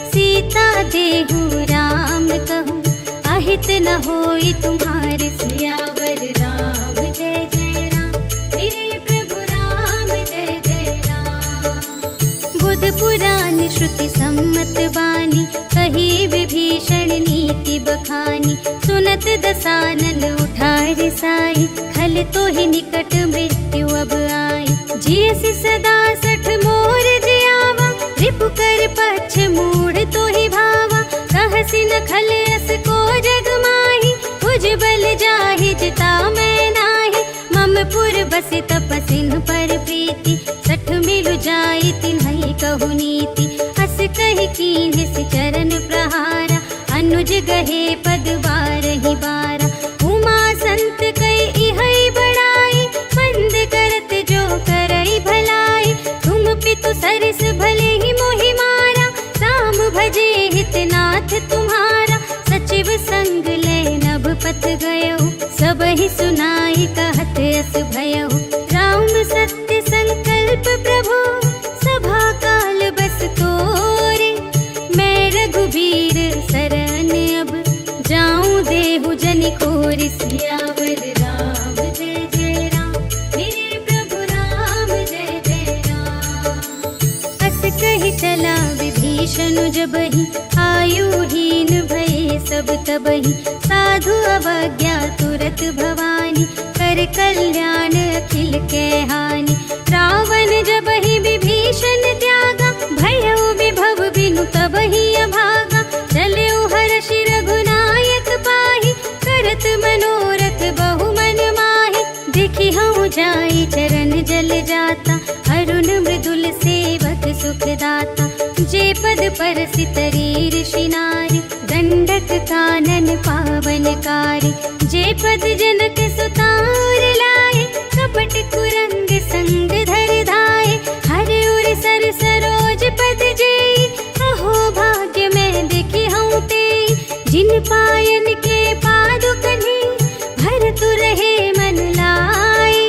सीता देहु राम कहूँ, अहित न होई तुम्हारे। सियावर राम जय जय राम, मेरे प्रभु राम जय जय राम। बुध पुराण श्रुति सम्मत बानी, कही विभीषण नीति बखानी। सुनत दसानन उठार साई, खल तो ही निकट मृत्यु अब आई। जियसि सदा सठ मोर जियावा, रिपु कर पक्ष मूढ़ तो ही भावा। कहसि न खल अस को जग माही, भुजबल जाहि जिता मैं नाही। मम पुर बसि तपसिन पर प्रीति, सठ मिलु जाई तिन्हई कहु नीति। अस कहि कीन्ह चरण प्रहारा, अनुज गहे पद बारहि बारा। उमा संत कई इहै बड़ाई, बंद करत जो करई भलाई। तुम पितु सरस भले ही मोहि मारा, राम भजे हितनाथ तुम्हारा। सचिव संग ले नभ पथ गयो, सबहि सुनाई कहत अस भयो। राम सत्य संकल्प प्रभु, सभा काल बस तोरे। मैं रघुबीर सरन अब, जाऊं देहु जनि खोरि। सियावर राम जय जय राम, मेरे प्रभु राम जय जय राम। अस कहि चला विभीषण जबहि, आयुहीन भये सब तबहि। साधु अवज्ञा तुरत भवानी, कर कल्याण अखिल के हानि। रावण जबहि विभीषण त्यागा, भयउ विभव बिनु तबहि अभागा। चलउ हर्षि रघुनायक पाहि, करत मनोरथ बहु मन माहि। देखि हऊँ जाई चरण जल जाता, अरुण मृदुल सेवक सुखदाता। जे पद परसि तरी ऋषि नारी, दंडक कानन पावनकारी। जे पद जनक सुतार लाए, कपट कुरंग संग धर धाए। हर उर सर सरोज पद जेई, अहो भाग्य मैं देखी हूँ तेई। जिन पायन के पादुकन्हि, भरतु रहे मन लाए।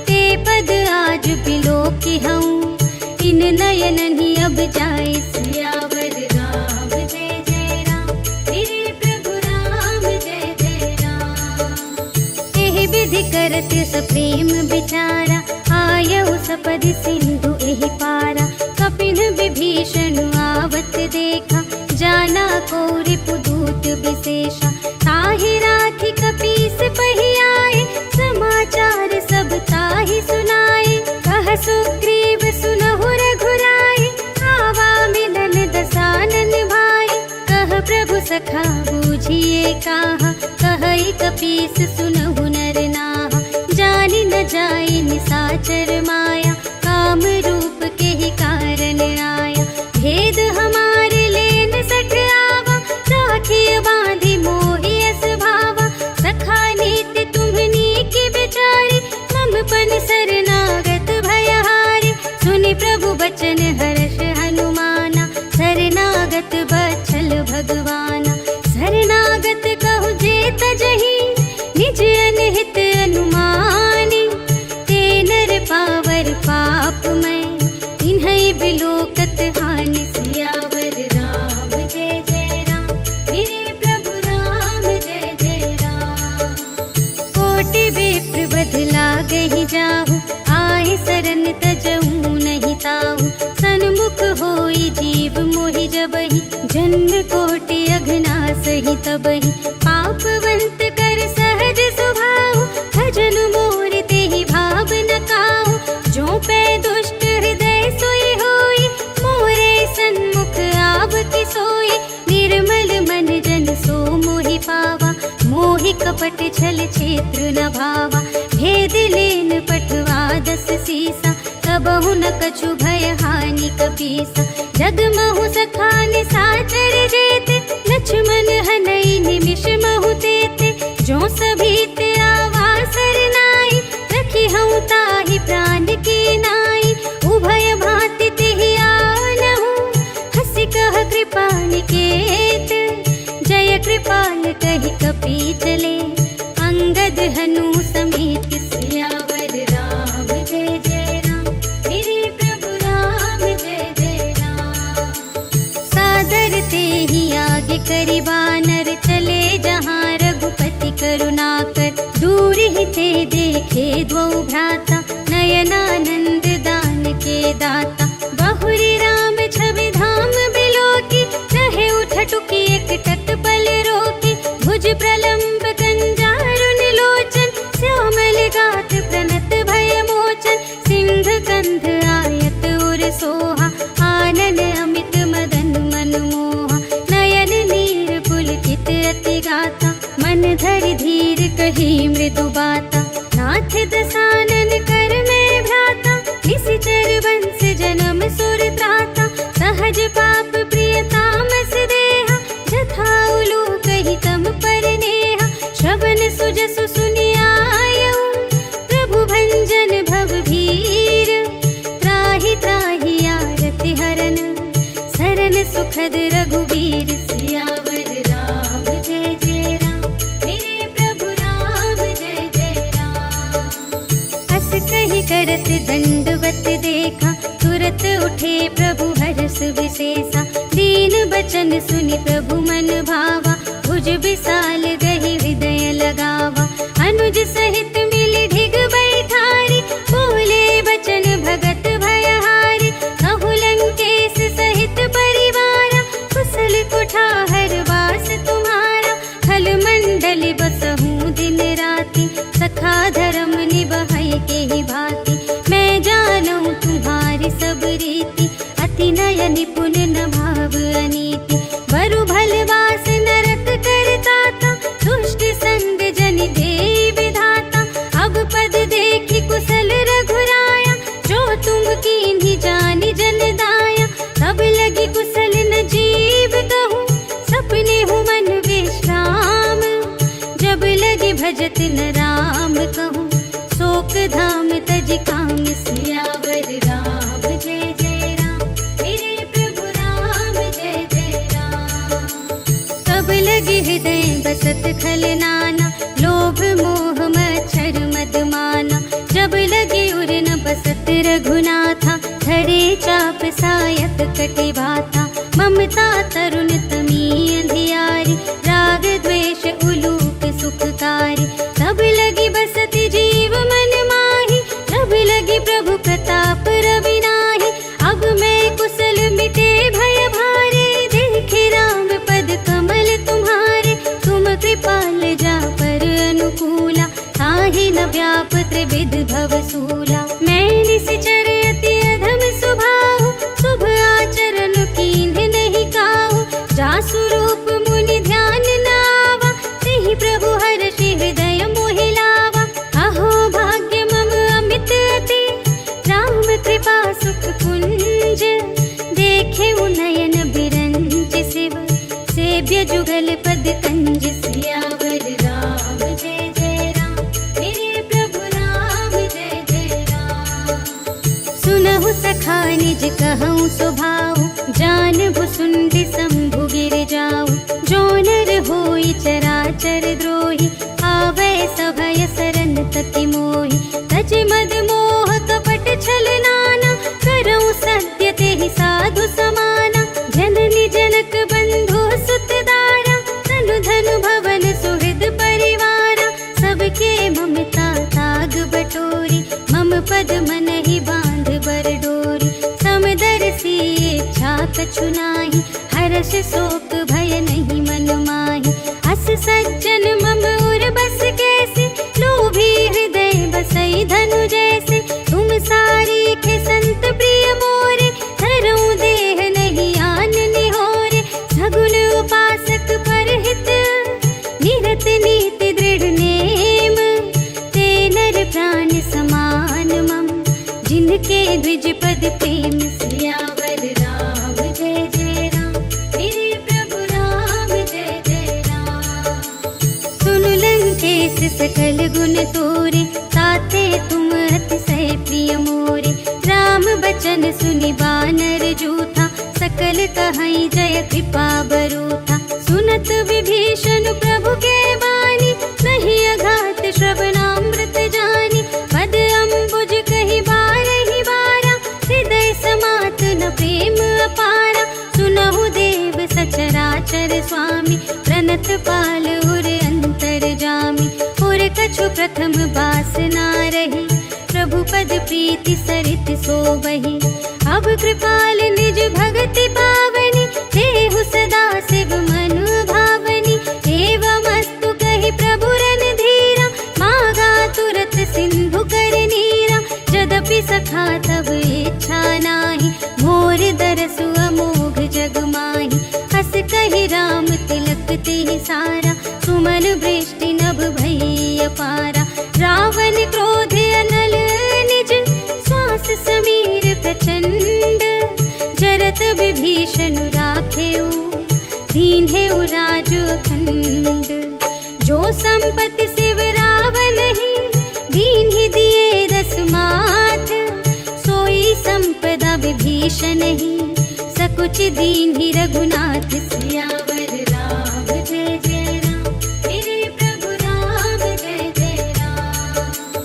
ते पद आज बिलोकी हूँ, इन नयनहि अब जाए। सियावर राम जय जय राम, मेरे प्रभु राम जय जय राम। एहि विधि करत सप्रेम विचारा, आयहु सपदि सिंधु एहि पारा। कपिन विभीषण आवत देखा, जाना को रिपुदूत विशेषा। ताहि राखी कपीस पहि आए, समाचार सब ताहि सुनाए। कह सुग्रीव सुनहु रघुराई, आवा मिलन दसानन भाई। कह प्रभु सखा बूझिए काहा, कहई कपीस सुनहु नर नाहा। जानि न जाई निसाचर माया, काम रूप के ही कारण आया। भेद हमारे लेन सठ आवा, राखिय बांधि मोहि अस भावा। सखा नीति तुम्हनी की बिचारी, मम पन शरणागत भयहारी। सुनि प्रभु बचन हर्ष हनुमाना, शरणागत बछल भगवाना। शरणागत कहु जे तजहि, निज अनहित अनुमानी। ते नर पावर पाप मैं, इन्है बिलोकत हानि। सियावर राम जय जय राम, मेरे प्रभु राम जय जय राम। कोटि विप्र बध लागहि जाहु, आए सरन तजहु नहीं ताहु। सन्मुख होई जीव मोहि जबहि, जन्म कोटि अघना सही तबहि। पापवंत कर सहज स्वभाव, भजन मोर तेहि कपट छल क्षेत्र न भावा, भेद लेन पठवा 10 सीसा, कबहु न कछु भय हानि कपीसा। जगमहु सखान साचर जेते, लक्ष्मण हनई निमिष महु तेते। जो सभीत आवासर नाई, रखी हूँ ताहि प्राण के नाई। उभय भांति तिहि आनहु, हंसि कह कृपा निकेत। जय कृपाल कहि कपी चले, अंगद हनु समेत। सियावर राम जय जय राम, मेरे प्रभु राम जय जय राम। सादर ते ही आगे करि बानर, चले जहाँ रघुपति करुणाकर। दूर ही ते देखे द्वौ भ्राता, नयनानंद दान के दाता। बहुरी राम छवि धाम बिलोकी, रहे उठटुकी एकटक पल रोकी। भुज प्रलंब कंजारुन लोचन, श्यामल गात प्रणत भय मोचन। सिंह कंध आयत उर सोहा, आनन अमित मदन मनमोहा। नयन नीर पुलकित अति गाता, मन धरि धीर कही मृदु बाता। नाथ दसानन कर में भ्राता, निशिचर वंश जन्म सुर त्राता। सहज पाप प्रिय तामस देहा, जथा उलू कही तम पर नेहा। श्रवण सुजसु सुनियायऊ, प्रभु भंजन भव भीर। त्राहि त्राहि आरति हरन, सरन सुखद रघुबीर। सियावर राम जय जय राम, मेरे प्रभु राम जय जय राम। हस कहि करत दंडवत देखा, तुरत उठे प्रभु हर्ष विशेषा। दीन बचन सुनि प्रभु मन भावा, भुज विशाल गहि हृदय लगावा। अनुज सहित मिलि ढिग बैठारी, बोले बचन भगत भयहारी। कहु लंकेश सहित परिवारा, कुशल कुठार वास तुम्हारा। खल मंडल बसहु दिन राति, सखा धर्म निबहै केहि भांति। मैं जानूं तुम्हारी सब रीति, अति नय निपुण न भाव अनीति। बरु भलवास नरक करता था, दुष्ट संग जन देई विधाता। अब पद देखि कुशल रघुराया, जो तुम कीन्ही जानि जन दाया। तब लगी कुशल न जीव कहूँ, सपने हूँ मन विश्राम। जब लगी भजत न राम कहूँ, शोक धाम तज काम। सियावर राम जय जय राम, मेरे प्रभु राम जय जय राम। तब लगे हृदय बसत खल नाना, लोभ मोह मच्छर मद माना। जब लगे उर न बसत रघुनाथा, धरे चाप सायक कटि भाता। ममता तरुण तमी अंधियारी, राग द्वेष उलूक सुखकारी। तब लगी बसति जीव मन माही, तब लगी प्रभु प्रताप रवि नाही। अब मैं कुशल मिटे भय भारे, देखे राम पद कमल तुम्हारे। तुम कृपाल जा पर अनुकूला, ताहि न व्याप त्रिविध भव सूला। मैं निशिचर अति अधम स्वभाव, शुभ आचरण कीन्ह नहीं काहू। जासु रूप मुनि ध्यान न आवा, तेहि प्रभु हर्षि हृदय मोहि लावा। अहो भाग्य मम अमित अति, राम कृपा सुख कुंज। देखे नयन बिरंज शिव, सेव्य जुगल पद कंज। सियावर राम जय जय राम, मेरे प्रभु राम जय जय राम। सुनहु सखा निज कहूँ स्वभाव, जानबु सुंदि शंभु गिर जाऊ। जो नर होई चराचर द्रोही, आवै सभय सरन तति मोहि। तज मद मोह कपट छल नाना, करऊँ सत्य तेहि साधु समाना। जननी जनक बंधु सुत दारा, तनु धनु भवन सुहृद परिवारा। सबके ममता ताग बटोरी, मम पद मन ही बांध बर डोरी। समदर्शी इच्छा कछु नाही, हर्ष शोक भय नहीं मन माही। अस सज्जन मम उर बस कैसे, लोभी हृदय बसई धनु जैसे। तुम सारी खे संत प्रिय मोरे, धरूं देह नहीं आन निहोरे। सगुन उपासक परहित, निरत नीति दृढ़ सकल गुण तोरे, ताते तुम अतिशय प्रिय मोरे। राम बचन सुनि बानर जूथा, सकल कहई जय कृपा बरूथा। सुनत विभीषण प्रभु के बानी, नहीं अघात श्रवणामृत जानी। पद अम्बुज कहि बारहि बारा, हृदय समात न प्रेम अपारा। सुनहु देव सचराचर स्वामी, प्रणत पाल उर अंतर जामी। उर कछु प्रथम बासना रही, प्रभु पद प्रीति सरित सोबहि। अब कृपाल निज भगति पावनी, देहु सदा शिव मनु भावनी। एवमस्तु कहि प्रभु रणधीरा, मागा तुरत सिंधु कर नीरा। यद्यपि सखा तब इच्छा नाही, मोर दरसु अमोघ जग माही। हस कहि राम तिलक तिहि सारा, सुमन वृष्टि नभ भई अपारा। रावण क्रोध अनल निज, श्वास समीर प्रचंड। जरत विभीषण राखेउ, दीन्हेउ राजु अखंड। जो संपत्ति शिव रावण ही, दीन्हि दिए दस माथ। सोई संपदा विभीषण ही, सकुच दीन्हि रघुनाथ। सियावर राम जय जय राम, मेरे प्रभु राम जय जय राम।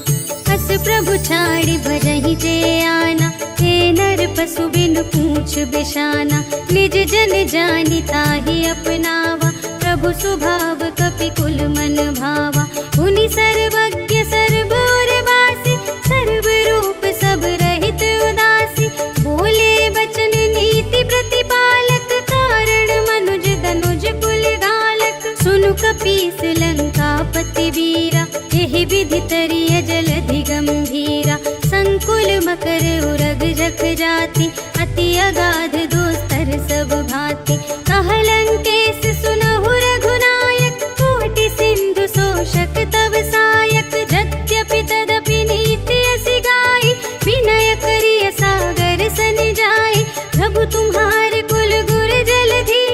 हस प्रभु छाड़ि भजहि जे आना, हे नर पशु बिनु पूछ बिशाना। निज जन जानि ताहि अपनावा, प्रभु स्वभाव कपि कुल मन भावा। मुनि सर्वज्ञ सर्वोर वासी, सर्व रूप सब रहित उदासी। बोले बचन नीति प्रतिपालक, कारण मनुज दनुज कुल घालक। सुनु कपीस लंकापति वीरा, एहि विधि तरिय जलधि गंभीरा। संकुल मकर उरग जख जाति, अति अगाध दोस्तर सब भाति। कह लंकेश सुनहु रघुनायक, कोटि सिंधु शोषक तव सायक। यद्यपि तदपि नीति असि गाई, विनय करिय सागर सन जाई। प्रभु तुम्हारे कुल गुर जलधि,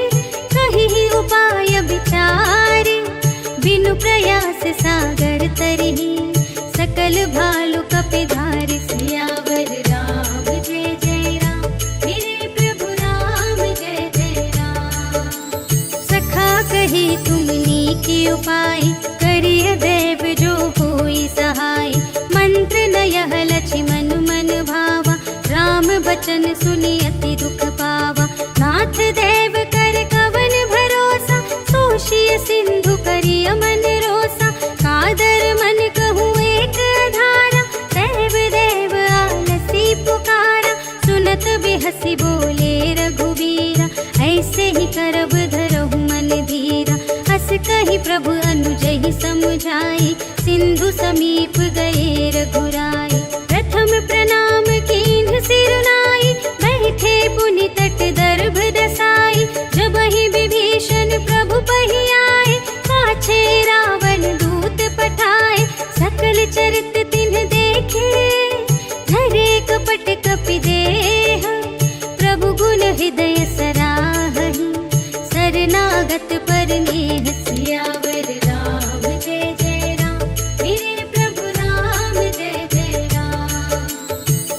कहि उपाय विचारी। बिनु प्रयास सागर तरहि, सकल भालु कपिधारि। सियावर राम जय जय राम, मेरे प्रभु राम जय जय राम। सखा कही तुमनी की उपाय, करिय देव जो होई सहाय। मंत्र न यह लक्ष्मण मन भावा, राम बचन सुनि अति दुख पावा। नाथ देव कर कवन भरोसा, सोषिय सिंधु करिय मन रोसा। कादर मन कहूँ एक धारा, देव देव आलसी पुकारा। सुनत बिहसी बोले रघुवीरा, ऐसे ही करब धरहु मन धीरा। हस कहि प्रभु अनुजहि समुझाई, सिंधु समीप गए रघुराई। प्रथम प्रणाम कीन्ह सिरुनाई, बैठे पुनि तट दर्भ दसाई। जबहि विभीषण प्रभु पहि आए, पाछे रावण दूत पठाए। सकल चरित तिन्ह देखे, धरे कपट कपि देह। प्रभु गुण हृदय सराहहि, शरणागत पर नेह। सियावर राम जय जय राम, मेरे प्रभु राम जय जय राम।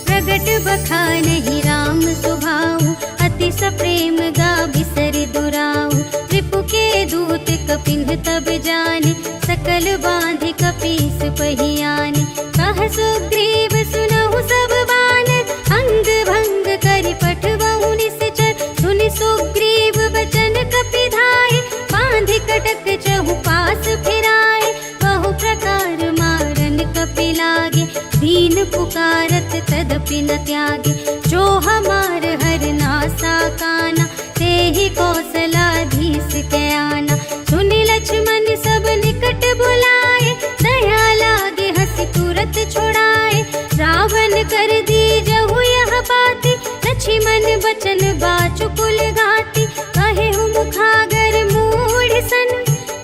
प्रगट बखानहि राम स्वभाव, अति सप्रेम गा बिसरि दुराऊ। रिपु के दूत कपिन्ह तब जाने, सकल बांधि कपीस पहियाने। कह सुग्रीव सुनहु सब बानर, अंग भंग करि पठवहु निश्चर। सुनि सुग्रीव बचन कपिधाय, बांधि कटक चहु पास फिराए। बहु प्रकार मारन कपि लागे, दीन पुकारत तदपि न त्यागे। जो हमार हर नासा काना, तेहि कौशलाधीश के आना। सुनि लक्ष्मण सब निकट बुलाए, दया लागे हंसी तुरत छुड़ाए। रावण कर दीजहु यह बाती, लक्ष्मण बचन बाचु कुल घाती। कहेहु मुखागर मूढ़ सन,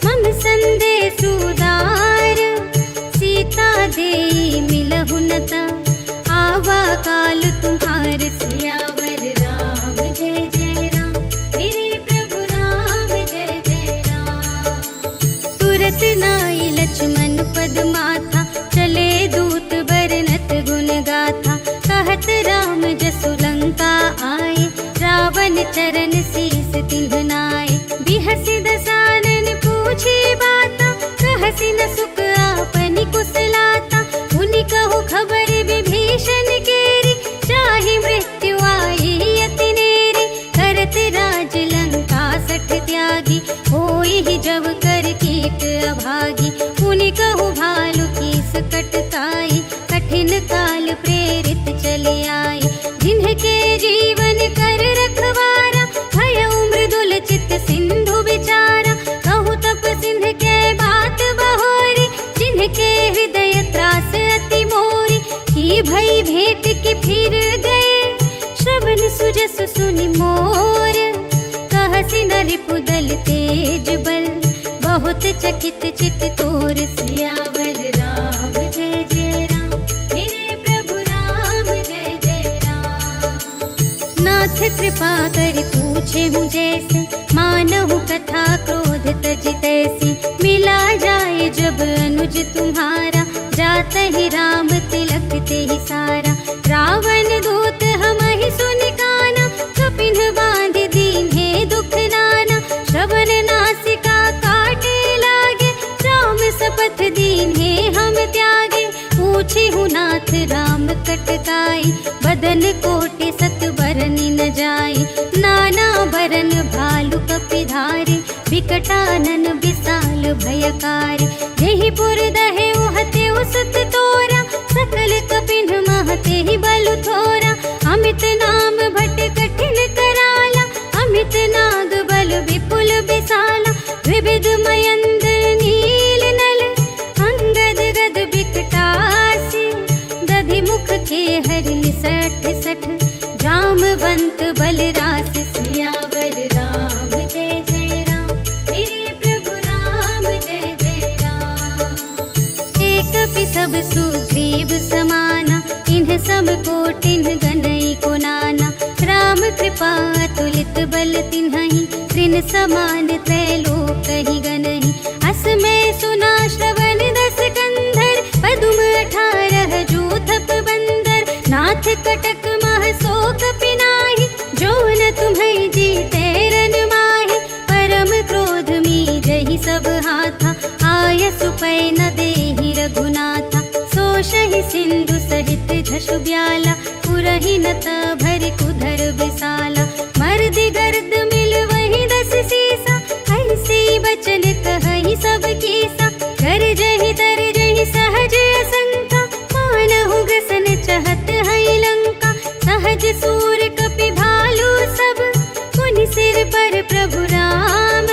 मम संदेश उदार। सीता देई मिलहु नता, आवा काल तुम्हार। सियावर राम जय जय राम, मेरे प्रभु राम जय जय राम। तुरत नाई लक्ष्मण पद पद माथा, चले दूत बरनत गुण गाथा। कहत राम जसु लंका आए, रावण चरण शीस तिन्ह नाए। बिहसि दसानन पूछी बाता, कहसि न सुख आपनि कुशलाता। मुनि कहु खबर विभीषण केरी, चाहि मृत्यु आई अति नेरी। करत राज लंका सठ त्यागी, होई जब कर कीट अभागी। मुनि कहु भालु कीस कटकाई, कठिन काल प्रेरित चले आई। जिन्हके जीवन कर रखवारा, भयउ मृदुल चित सिंधु विचारा। कहु तप सिंध के बात बहोरी, जिनके हृदय त्रास अति मोरी। की भई भेंट की फिर गए, श्रवण सुजस सुनि मोर। कहसि न रिपुदल तेज बल, बहुत चकित चित तोर। सियावर राम जय जय राम, मेरे प्रभु राम जय जय राम। नाथ कृपा करि पूछे हूँ जैसे, मानहु कथा क्रोध तज तैसी। मिला जाए जब अनुज तुम्हारा, जात ही राम तिलक ते ही सारा। रावण दूत हमहि सुनि काना, कपिन बांध दीन्हे दुख नाना। श्रवण नासिका काटे लागे, राम शपथ दीन्हे हम त्यागे। पूछे हूँ नाथ राम कटकाई, बदन कोटि सत बरनि न जाई। नाना बरन भालु कपिधारे, विकटानन विशाल भयकारी। जेहि पुर दहे उहते उसत तोरा, सकल कपिन महते ही बलु थोरा। अमित नाम भट कठिन कराला, अमित नाग बल विपुल विशाला। विविध मयंद्र नील नल, अंगद गद विकटासी। दधि मुख के हरि सठ सठ, जामवंत बलरास। सियावर राम जय जय राम, मेरे प्रभु राम जय जय राम। एक कपि सब सुग्रीव समाना, इन्ह सब कोटिन गनई को नाना। राम कृपा तुलित बल तिन्हहि, त्रिन समान त्रैलोक ही गनहि। अस में सुना श्रवण दस कंधर, पदुम 18 जूथप बंदर। नाथ कटक मह शोक पिनाहि, जो न तुम्हें जीते रन माहि। परम क्रोध मी जहि सब हाथा, आय सुपै न देहि रघुनाथा। सोषहि सिंधु सहित झसु ब्याला, पुरहि नत भरि कुधर विशाला। मर्दि गर्द मिल वही 10 सीसा, ऐसी बचन कहहि सब कीसा। कर जहि तर जहि सहज असंका, मानहु ग्रसन चहत है लंका। सहज सूर कपि भालु सब, मुनि सिर पर प्रभु राम।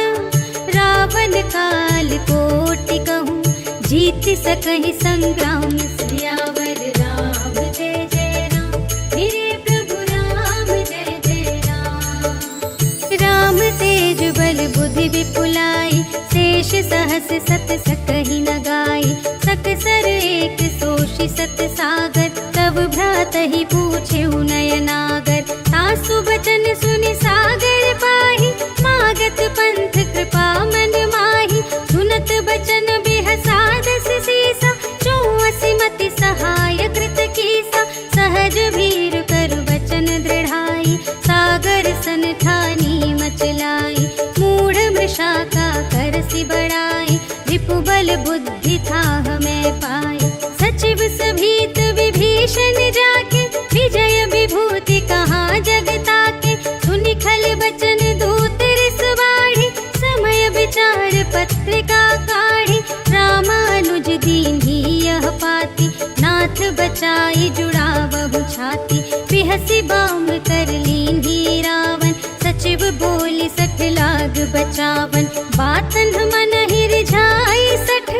रावण काल कोटि कहूँ, जीत सकहि संग्राम। सियावर राम जय जय राम, मेरे प्रभु राम जय जय राम। राम तेज बल बुद्धि विपुलाई, शेष सहस सत सकहि न गाई। सकसर एक सोषि सत सागर, तब भ्रातहि पूछे नयनागर। तासु बचन सुनि सागर पाहि, मागत पंथ कृपा मन माहि। सुनत बचन बिहसा 10 सीसा, 84 मति सहाय कृत कीसा। सहज भीर कर बचन दृढ़ाई, सागर सन ठानी मचलाई। मूढ़ मृषा का करसि बड़ाई, रिपुबल बुद्धि था हमें पाई। सचिव सभीत विभीषण जाके, विजय विभूति कहाँ जगता के। सुनि खल बचन दूत रिस बाढ़ी, समय विचार पत्रिका काढ़ी। रामानुज दीन्ही यह पाती, नाथ बचाई जुड़ावहु छाती। बिहसि बाम कर लीन्ही रावण, सचिव बोली सठ लाग बचावन। बातन मन हिरझाई सठ,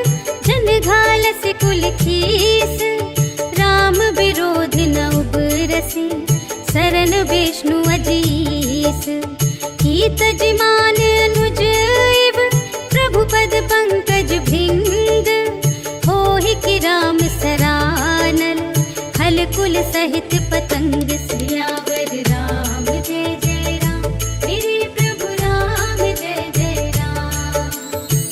जन घालसि कुल खीस। राम विरोध न उबरसि, सरन विष्णु अजीस। की तजमान अनुज इव, प्रभु पद पंकज भृंग। होहि कि राम सरानल, हल कुल सहित पतंग। सियावर राम जय जय राम, मेरे प्रभु राम जय जय राम।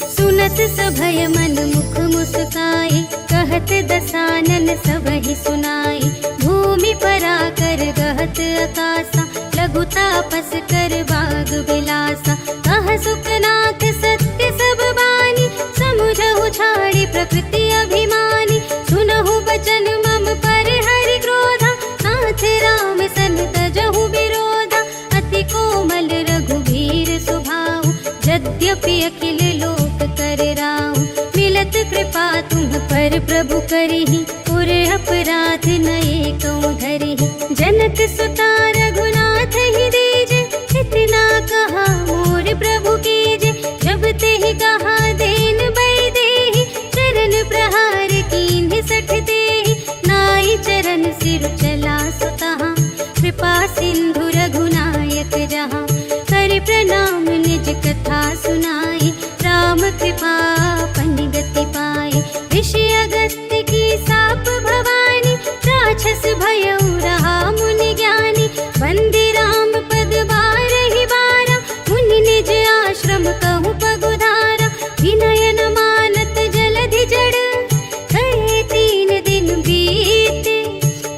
सुनत सभय मन मुख मुख मुस्काए, कहत दसानन सबहि सुनाए। भूमि पराकर गहत आकाशा, लघु तापस कर बाग बिलासा। कह सुखनाथ सत्य सब बानी, समुझहु छाड़ी प्रकृति अभिमानी। सुनहु बचन मम पर हरि क्रोधा, नाथ राम सन तजहु विरोधा। अति कोमल रघुवीर स्वभाव, यद्यपि अखिल लोक कर राउ। मिलत कृपा तुम पर प्रभु करिहि, पुर अपराध नये कौ धरिहि। जनक सुता रघुनाथ ही दीजे, इतना कहा मोर प्रभु कीजे। जब तेहि कहा देन बै देहि, चरण प्रहार कीन्हि सठ देहि। नाई चरण सिर चला सुतहा, कृपा सिंधु रघुनायक जहाँ। कर प्रणाम निज कथा सुनाई, राम कृपा पन गति पाए। ऋषि अगस्त्य की साप भवानी, राक्षस भयउ रहा मुनि ज्ञानी। वंदे राम पद बारहि बारा, मुनि निज आश्रम कहु पगुधारा। विनय न मानत जलधि जड़, कहे 3 दिन बीते।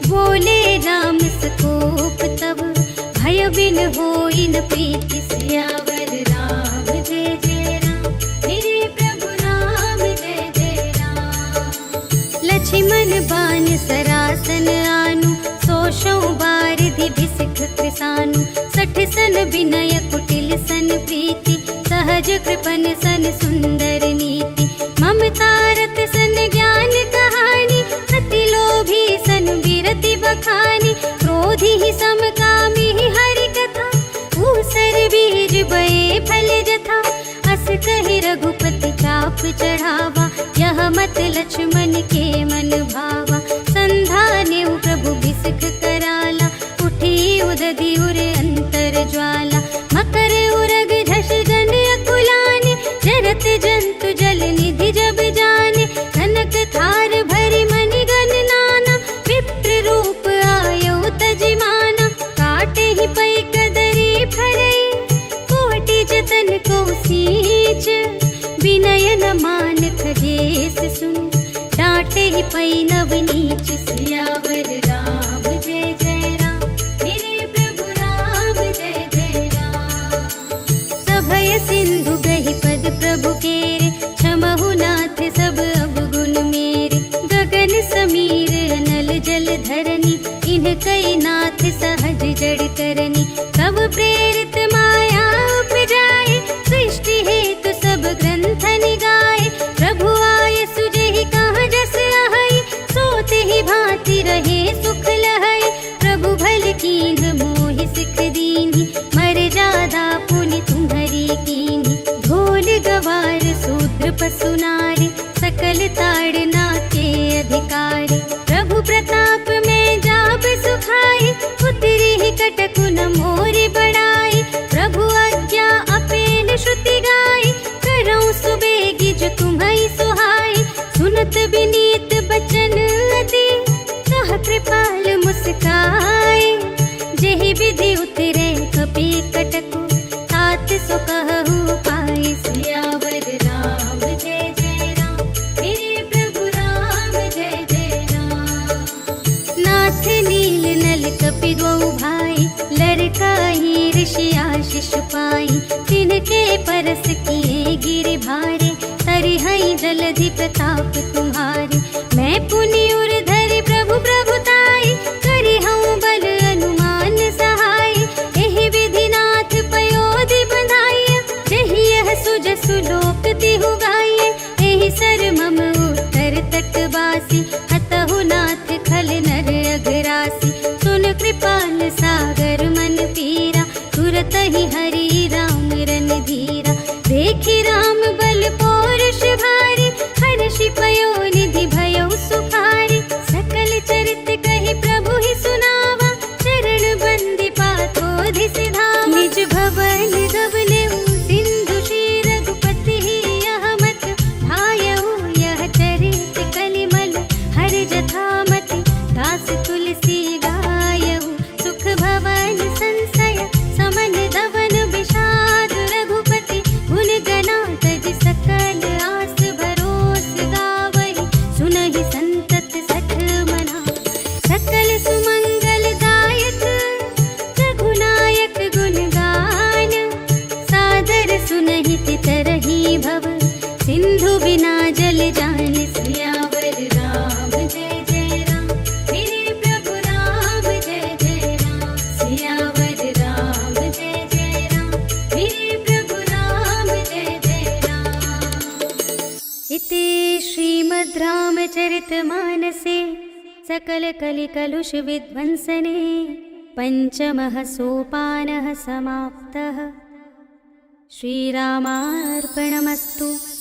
बोले राम सकोप तब, भय बिन होई न प्रीति। सियावर राम जय जय राम, मेरे प्रभु राम जय जय राम। लक्ष्मण बान सरासन आनु, सोषौ बारिधि भिसिख कृसानु। 60 सन विनय कुटिल सन प्रीति, सहज कृपन सन सुंदर नीति। ममता रत सन ज्ञान कहानी, अति लोभी सन विरति बखानी। क्रोधी ही समकामी हरि कथा, ऊसर बीज बये फल जथा। अस कहि रघुपति चाप चढ़ावा, यह मत लक्ष्मण के मन भावा। संधानेउ प्रभु बिसख कराला, उठी उदधि उर अंतर ज्वाला। मकर उरग झष जन अकुलाने, जरत जंतु जल निधि जब जाने। कनक थार भरि मनि गण नाना, विप्र रूप आयो तजिमाना। काटे ही पै कदरी फरई, कोटि जतन को सींच। विनय न मान खगेस सुन, डांटे ही पै नव नीच। सियावर राम जय जय राम, मेरे प्रभु राम जय जय राम। सभय सिंधु गहि पद प्रभु केरे, क्षमहु नाथ सब अवगुण मेरे। गगन समीर अनल जल धरनी, इनकई नाथ सहज जड़ करनी। तब प्रेरित माया उपजाए, सृष्टि हेतु सब ग्रंथ निगाए। प्रभु आय सुजहि कहाँ जस आहई, सोते ही भांति रहे सुख लहई। प्रभु भल कीन्ह मोहि सिख दीन्हि, मर्यादा पुनि तुम्हरी कीन्हि। ढोल गवार शूद्र पशु नारी, सकल ताड़ना के अधिकारी। प्रभु प्रताप में जाप सुखाई, उतरी ही कटकु न मोरि बड़ाई। प्रभु आज्ञा अपेन श्रुति गाई, करऊँ सुबेगी जो तुम्हई सुहाई। सुनत विनीत बचन अति, कह कृपाल मुस्काए। जेहि विधि उतरे कपि कटकु, तात सो कहु पाए। सियावर राम जय जय राम, मेरे प्रभु राम जय जय राम। नाथ नील नल कपि द्वौ भाई, लरकाई ऋषि आशीष पाई। तिनके परस किए गिर भारे, तरिहई जलधि प्रताप तुम्हारे। मैं पुनि उर धरि प्रभु प्रभुताई, करिहउँ बल अनुमान सहाय। एहि विधि नाथ पयोधि बंधाइया, जेहि यह सुजसु लोक तिहु गाइए। एहि सर मम उत्तर तटवासी, हतहु नाथ खल नर अघरासी। सुन कृपाल सागर मन पीरा, तुरत ही हरि राम रन धीरा। देखि राम बल पौरुष भारी, हर्षि पयो निधि भयो सुखारी। सकल चरित कहि प्रभु ही सुनावा, चरण बंदी पाथोधि सिधावा। निज भवन गवलेउ सिंधु श्री रघुपति, यह मत भायउ यह चरित कलिमल। हरि जथामति दास तुलसी गायउ, सुख भवन संशय समन दवन विषाद। रघुपति गुण गना तज सकल आस श्रीमद् रामचरितमानसे सकलकलिकलुषविध्वंसने पञ्चमः सोपानः समाप्तः। श्रीरामार्पणमस्तु।